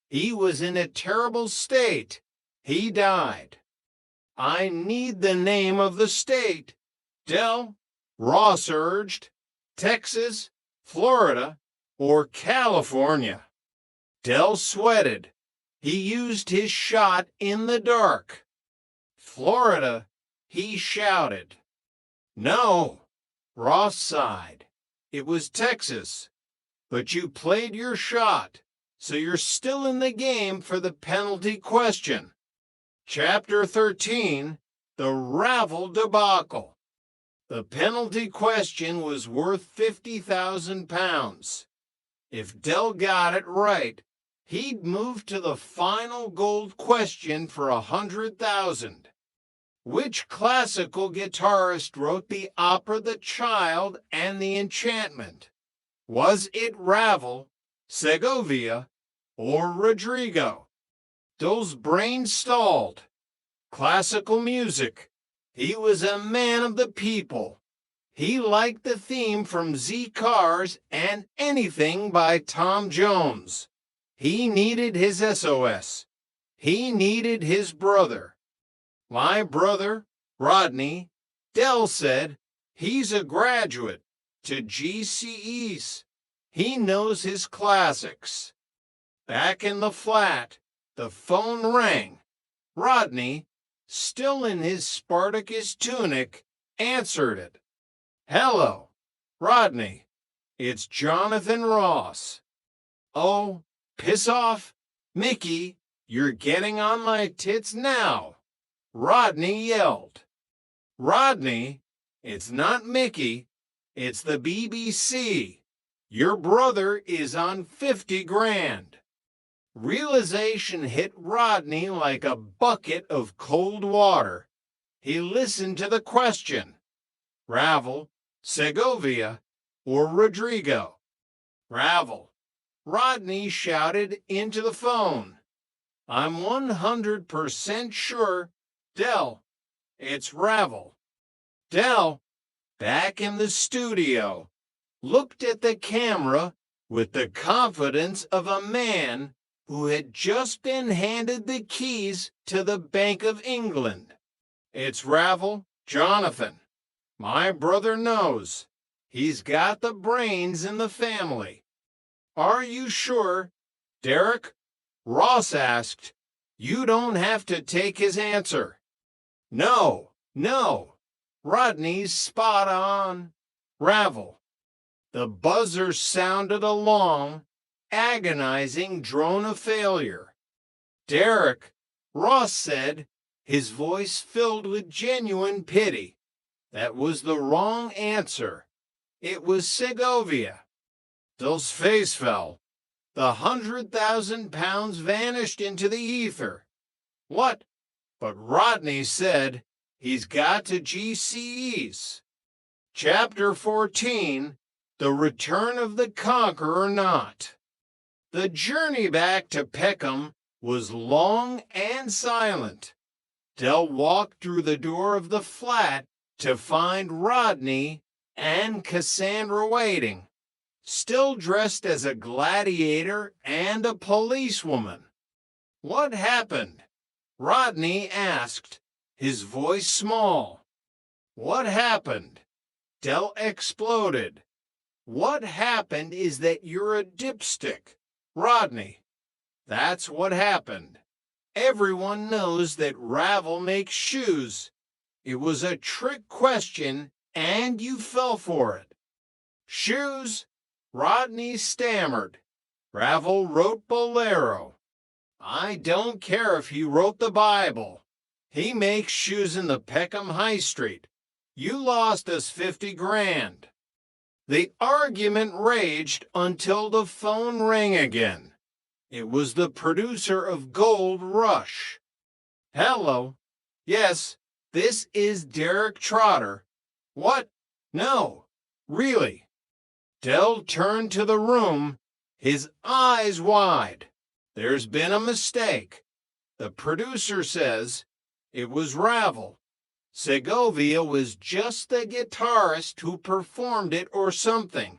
Speaker 20: he was in a terrible state. He died. I need the name of the state. Dell, Ross urged. Texas, Florida, or California? Dell sweated. He used his shot in the dark. Florida, he shouted. No, Ross sighed. It was Texas. But you played your shot, so you're still in the game for the penalty question. Chapter 13, the Ravel debacle. The penalty question was worth 50,000 pounds. If Dell got it right, he'd move to the final gold question for 100,000. Which classical guitarist wrote the opera The Child and the Enchantment? Was it Ravel, Segovia, or Rodrigo? Dell's brain stalled. Classical music. He was a man of the people. He liked the theme from Z Cars and anything by Tom Jones. He needed his SOS. He needed his brother. My brother, Rodney, Dell said, he's a graduate to GCEs. He knows his classics. Back in the flat, the phone rang. Rodney, still in his Spartacus tunic, answered it. Hello, Rodney. It's Jonathan Ross. Oh, piss off, Mickey, you're getting on my tits now. Rodney yelled. Rodney, it's not Mickey, it's the BBC. Your brother is on 50 grand. Realization hit Rodney like a bucket of cold water. He listened to the question. Ravel, Segovia, or Rodrigo? Ravel. Rodney shouted into the phone. I'm 100% sure, Dell, it's Ravel. Dell, back in the studio, looked at the camera with the confidence of a man who had just been handed the keys to the Bank of England. It's Ravel, Jonathan. My brother knows. He's got the brains in the family. Are you sure, Derek? Ross asked. You don't have to take his answer. No. Rodney's spot on. Ravel. The buzzer sounded a long, agonizing drone of failure. Derek, Ross said, his voice filled with genuine pity. That was the wrong answer. It was Segovia. Dell's face fell. The 100,000 pounds vanished into the ether. What? But Rodney said he's got to GCEs. Chapter 14, The Return of the Conqueror Not. The journey back to Peckham was long and silent. Dell walked through the door of the flat to find Rodney and Cassandra waiting, still dressed as a gladiator and a policewoman. What happened? Rodney asked, his voice small. What happened? Dell exploded. What happened is that you're a dipstick, Rodney. That's what happened. Everyone knows that Ravel makes shoes. It was a trick question, and you fell for it. Shoes? Rodney stammered. Ravel wrote Bolero. I don't care if he wrote the Bible. He makes shoes in the Peckham High Street. You lost us 50 grand. The argument raged until the phone rang again. It was the producer of Gold Rush. Hello. Yes, this is Derek Trotter. What? No. Really? Dell turned to the room, his eyes wide. There's been a mistake. The producer says it was Ravel. Segovia was just the guitarist who performed it or something.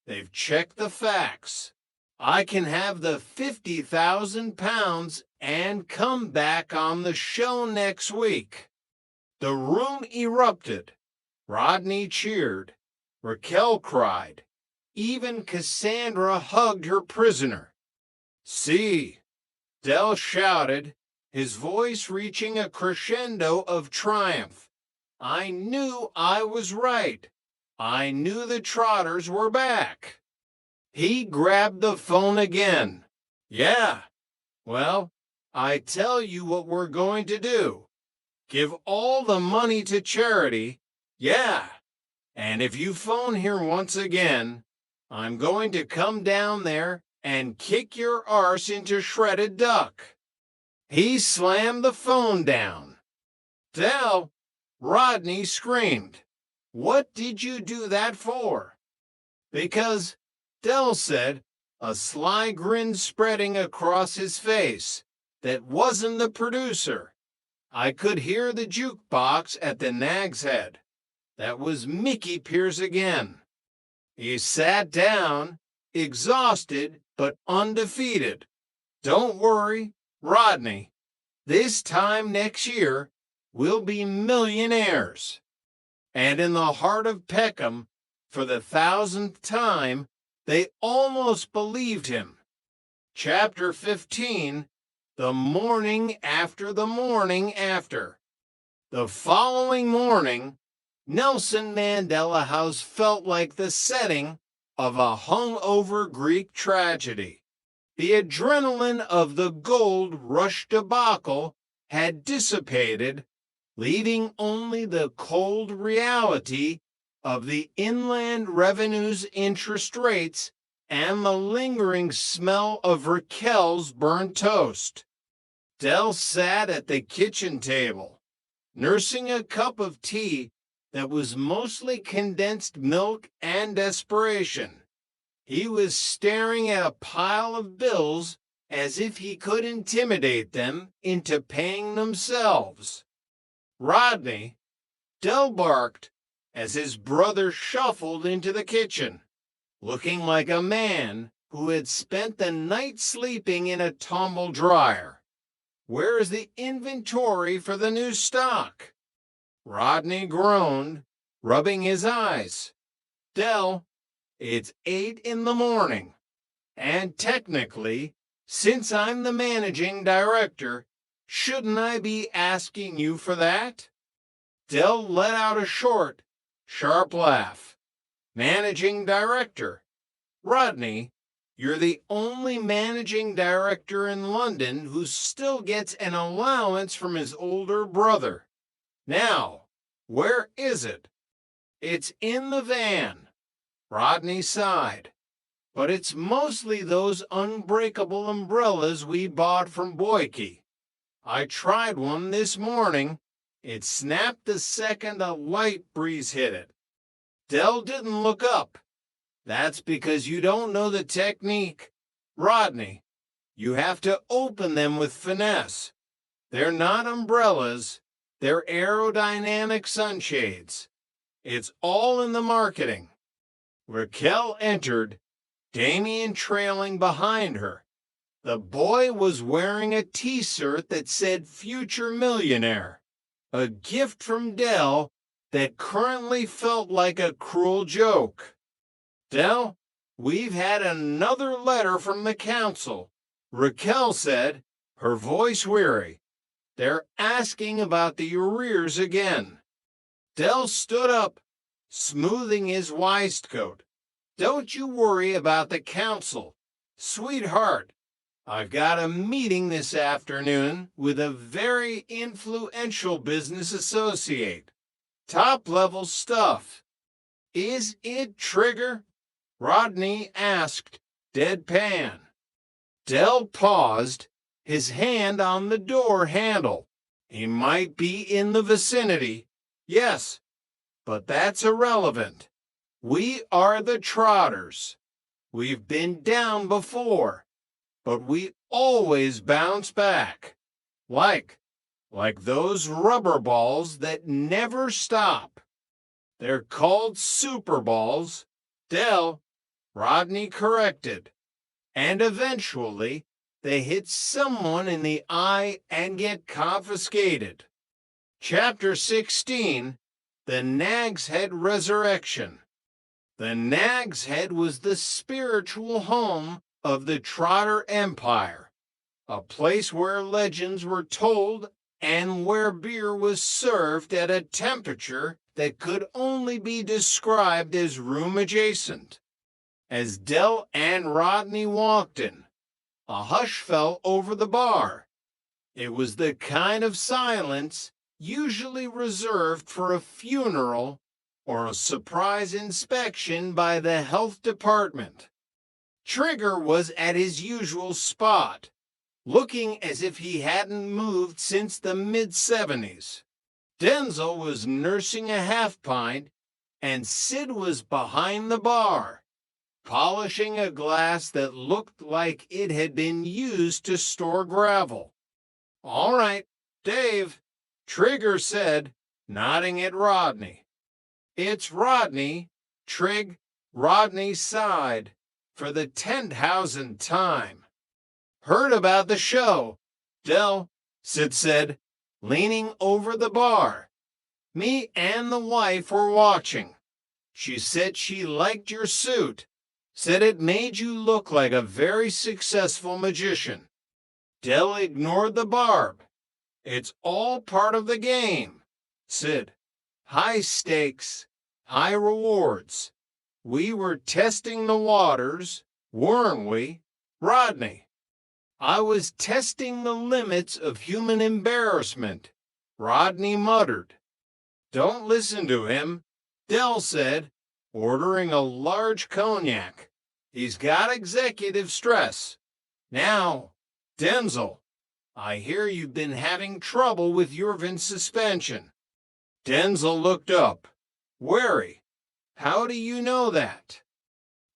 Speaker 20: They've checked the facts. I can have the 50,000 pounds and come back on the show next week. The room erupted. Rodney cheered. Raquel cried. Even Cassandra hugged her prisoner. See, Dell shouted, his voice reaching a crescendo of triumph. I knew I was right. I knew the Trotters were back. He grabbed the phone again. Yeah. Well, I tell you what we're going to do. Give all the money to charity. Yeah. And if you phone here once again, I'm going to come down there and kick your arse into shredded duck. He slammed the phone down. Dell, Rodney screamed. What did you do that for? Because, Dell said, a sly grin spreading across his face, that wasn't the producer. I could hear the jukebox at the Nag's Head. That was Mickey Pierce again. He sat down, exhausted but undefeated. Don't worry, Rodney. This time next year, we'll be millionaires. And in the heart of Peckham, for the 1,000th time, they almost believed him. Chapter 15, The Morning After the Morning After. The following morning, Nelson Mandela House felt like the setting of a hungover Greek tragedy. The adrenaline of the Gold Rush debacle had dissipated, leaving only the cold reality of the inland revenue's interest rates and the lingering smell of Raquel's burnt toast. Dell sat at the kitchen table, nursing a cup of tea that was mostly condensed milk and desperation. He was staring at a pile of bills as if he could intimidate them into paying themselves. Rodney, Dell barked as his brother shuffled into the kitchen, looking like a man who had spent the night sleeping in a tumble dryer. Where is the inventory for the new stock? Rodney groaned, rubbing his eyes. Dell, it's 8 in the morning, and technically, since I'm the managing director, shouldn't I be asking you for that? Dell let out a short, sharp laugh. Managing director. Rodney, you're the only managing director in London who still gets an allowance from his older brother. Now, where is it? It's in the van. Rodney sighed. But it's mostly those unbreakable umbrellas we bought from Boyke. I tried one this morning. It snapped the second a light breeze hit it. Dell didn't look up. That's because you don't know the technique. Rodney, you have to open them with finesse. They're not umbrellas. They're aerodynamic sunshades. It's all in the marketing. Raquel entered, Damien trailing behind her. The boy was wearing a T-shirt that said Future Millionaire, a gift from Dell that currently felt like a cruel joke. Del, we've had another letter from the council. Raquel said, her voice weary. They're asking about the arrears again. Del stood up, smoothing his waistcoat. Don't you worry about the council. Sweetheart, I've got a meeting this afternoon with a very influential business associate. Top-level stuff. Is it Trigger? Rodney asked, deadpan. Del paused, his hand on the door handle. He might be in the vicinity. Yes, but that's irrelevant. We are the Trotters. We've been down before, but we always bounce back. Like those rubber balls that never stop. They're called Super Balls. Del, Rodney corrected. And eventually, they hit someone in the eye and get confiscated. Chapter 16, The Nag's Head Resurrection. The Nag's Head was the spiritual home of the Trotter Empire, a place where legends were told and where beer was served at a temperature that could only be described as room adjacent. As Del and Rodney walked in, a hush fell over the bar. It was the kind of silence usually reserved for a funeral or a surprise inspection by the health department. Trigger was at his usual spot, looking as if he hadn't moved since the mid-70s. Denzel was nursing a half-pint, and Sid was behind the bar, polishing a glass that looked like it had been used to store gravel. "All right, Dave," Trigger said, nodding at Rodney. "It's Rodney," Rodney sighed, for the 10,000th time. "Heard about the show, Del," Sid said, leaning over the bar. "Me and the wife were watching. She said she liked your suit, said it made you look like a very successful magician." Del ignored the barb. "It's all part of the game." Sid, "High stakes, high rewards. We were testing the waters, weren't we?" Rodney, "I was testing the limits of human embarrassment," Rodney muttered. "Don't listen to him," Del said, ordering a large cognac. "He's got executive stress. Now, Denzel, I hear you've been having trouble with your VIN suspension." Denzel looked up, wary. "How do you know that?"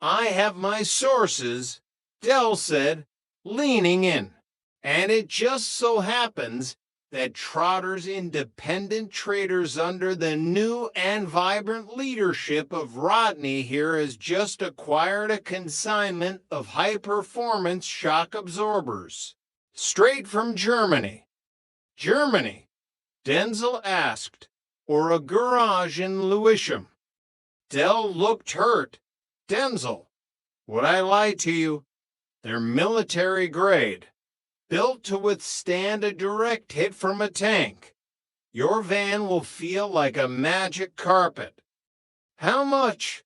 Speaker 20: "I have my sources," Del said, leaning in. "And it just so happens that Trotter's independent traders under the new and vibrant leadership of Rodney here has just acquired a consignment of high-performance shock absorbers. Straight from Germany." "Germany?" Denzel asked. "Or a garage in Lewisham?" Del looked hurt. "Denzel, would I lie to you? They're military grade, built to withstand a direct hit from a tank. Your van will feel like a magic carpet." "How much?"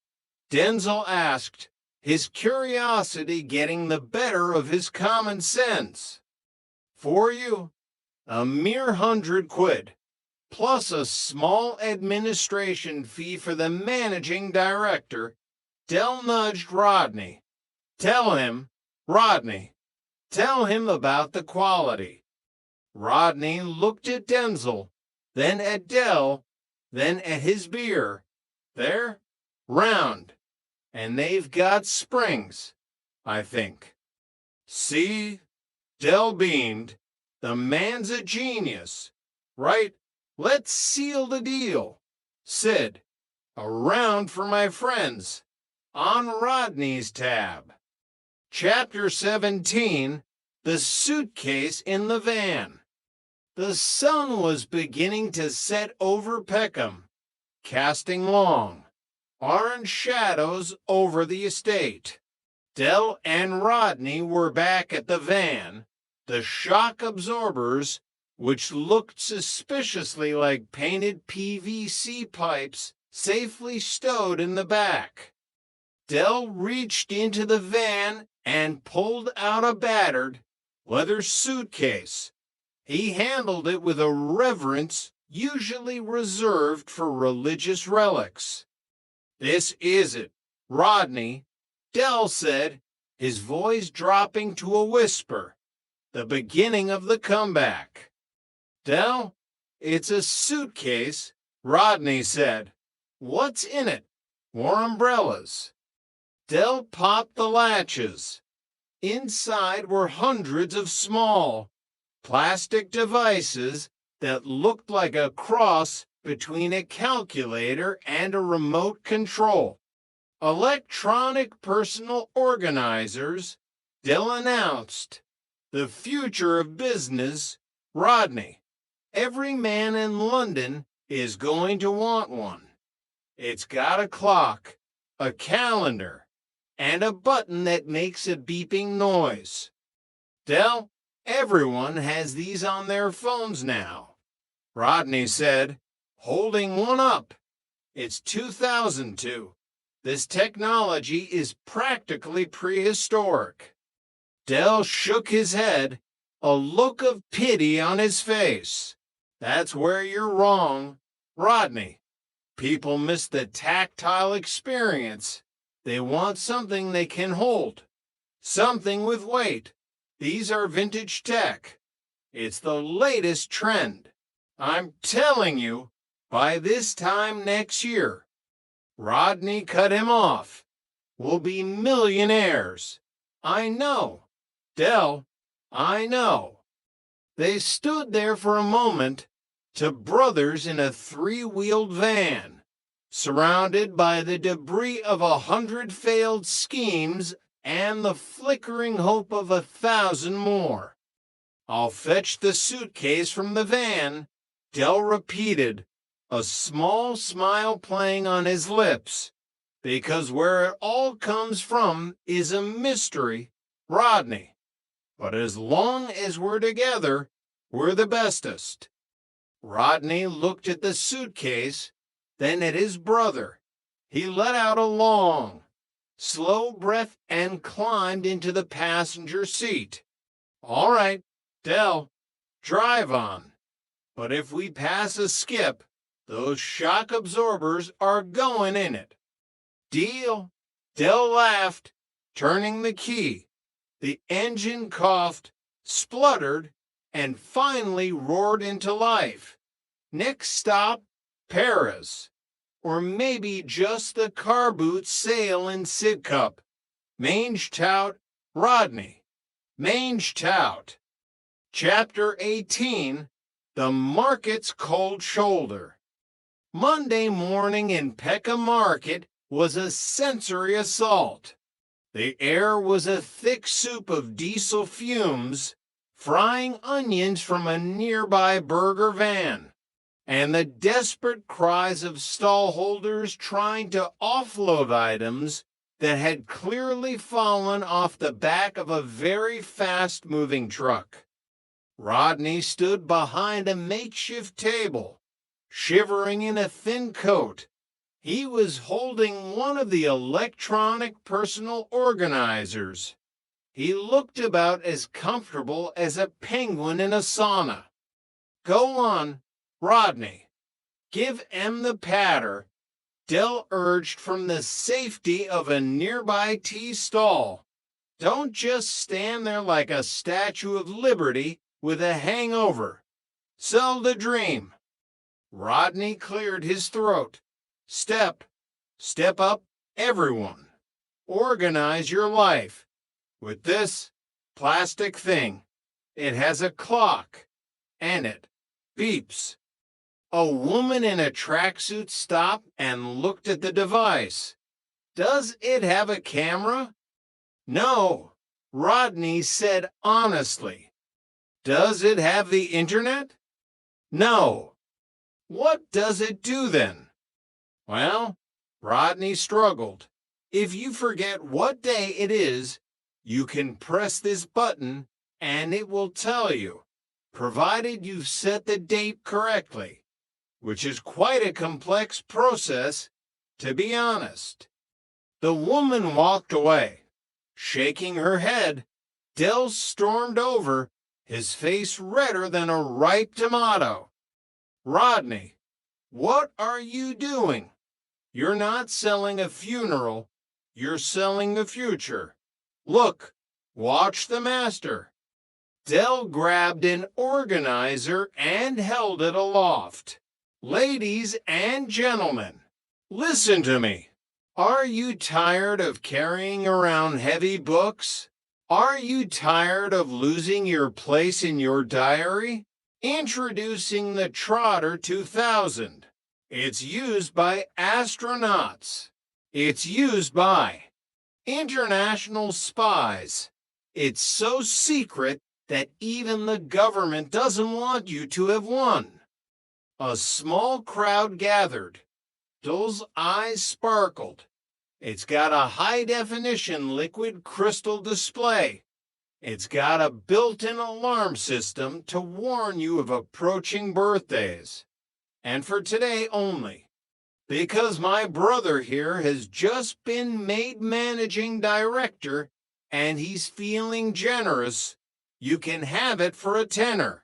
Speaker 20: Denzel asked, his curiosity getting the better of his common sense. "For you, a mere £100, plus a small administration fee for the managing director." Del nudged Rodney. Rodney, tell him about the quality." Rodney looked at Denzel, then at Del, then at his beer. "They're round, and they've got springs, I think." "See?" Del beamed. "The man's a genius. Right, let's seal the deal. Sid, a round for my friends, on Rodney's tab." Chapter 17, The Suitcase in the Van. The sun was beginning to set over Peckham, casting long, orange shadows over the estate. Del and Rodney were back at the van, the shock absorbers, which looked suspiciously like painted PVC pipes, safely stowed in the back. Del reached into the van and pulled out a battered leather suitcase. He handled it with a reverence usually reserved for religious relics. "This is it, Rodney," Del said, his voice dropping to a whisper. "The beginning of the comeback." "Del, it's a suitcase," Rodney said. "What's in it? More umbrellas?" Del popped the latches. Inside were hundreds of small plastic devices that looked like a cross between a calculator and a remote control. "Electronic personal organizers," Del announced. "The future of business, Rodney. Every man in London is going to want one. It's got a clock, a calendar, and a button that makes a beeping noise. Del, everyone has these on their phones now," Rodney said, holding one up. "It's 2002. This technology is practically prehistoric." Del shook his head, a look of pity on his face. "That's where you're wrong, Rodney. People miss the tactile experience. They want something they can hold, something with weight. These are vintage tech. It's the latest trend. I'm telling you, by this time next year." Rodney cut him off. "We'll be millionaires. I know. Del, I know." They stood there for a moment, two brothers in a three-wheeled van, surrounded by the debris of 100 failed schemes and the flickering hope of 1,000 more. "I'll fetch the suitcase from the van," Del repeated, a small smile playing on his lips. "Because where it all comes from is a mystery, Rodney. But as long as we're together, we're the bestest." Rodney looked at the suitcase, then at his brother. He let out a long, slow breath and climbed into the passenger seat. "All right, Del, drive on. But if we pass a skip, those shock absorbers are going in it." "Deal." Del laughed, turning the key. The engine coughed, spluttered, and finally roared into life. Next stop, Perez. Or maybe just the car boot sail in Sidcup. Mange tout, Rodney. Mange tout. Chapter 18, The Market's Cold Shoulder. Monday morning in Peckham Market was a sensory assault. The air was a thick soup of diesel fumes, frying onions from a nearby burger van, and the desperate cries of stallholders trying to offload items that had clearly fallen off the back of a very fast-moving truck. Rodney stood behind a makeshift table, shivering in a thin coat. He was holding one of the electronic personal organizers. He looked about as comfortable as a penguin in a sauna. "Go on, Rodney. Give Em the patter," Del urged from the safety of a nearby tea stall. "Don't just stand there like a Statue of Liberty with a hangover. Sell the dream." Rodney cleared his throat. Step up, everyone. Organize your life. With this plastic thing, it has a clock, and it beeps." A woman in a tracksuit stopped and looked at the device. "Does it have a camera?" "No," Rodney said honestly. "Does it have the internet?" "No." "What does it do then?" "Well," Rodney struggled. If you forget what day it is, you can press this button and it will tell you, provided you've set the date correctly, which is quite a complex process, to be honest. The woman walked away. Shaking her head, Dell stormed over, his face redder than a ripe tomato. Rodney, what are you doing? You're not selling a funeral, you're selling the future. Look, watch the master. Dell grabbed an organizer and held it aloft. Ladies and gentlemen, listen to me. Are you tired of carrying around heavy books? Are you tired of losing your place in your diary? Introducing the Trotter 2000. It's used by astronauts. It's used by international spies. It's so secret that even the government doesn't want you to have won. A small crowd gathered. Dell's eyes sparkled. It's got a high-definition liquid crystal display. It's got a built-in alarm system to warn you of approaching birthdays. And for today only, because my brother here has just been made managing director and he's feeling generous, you can have it for a tenner.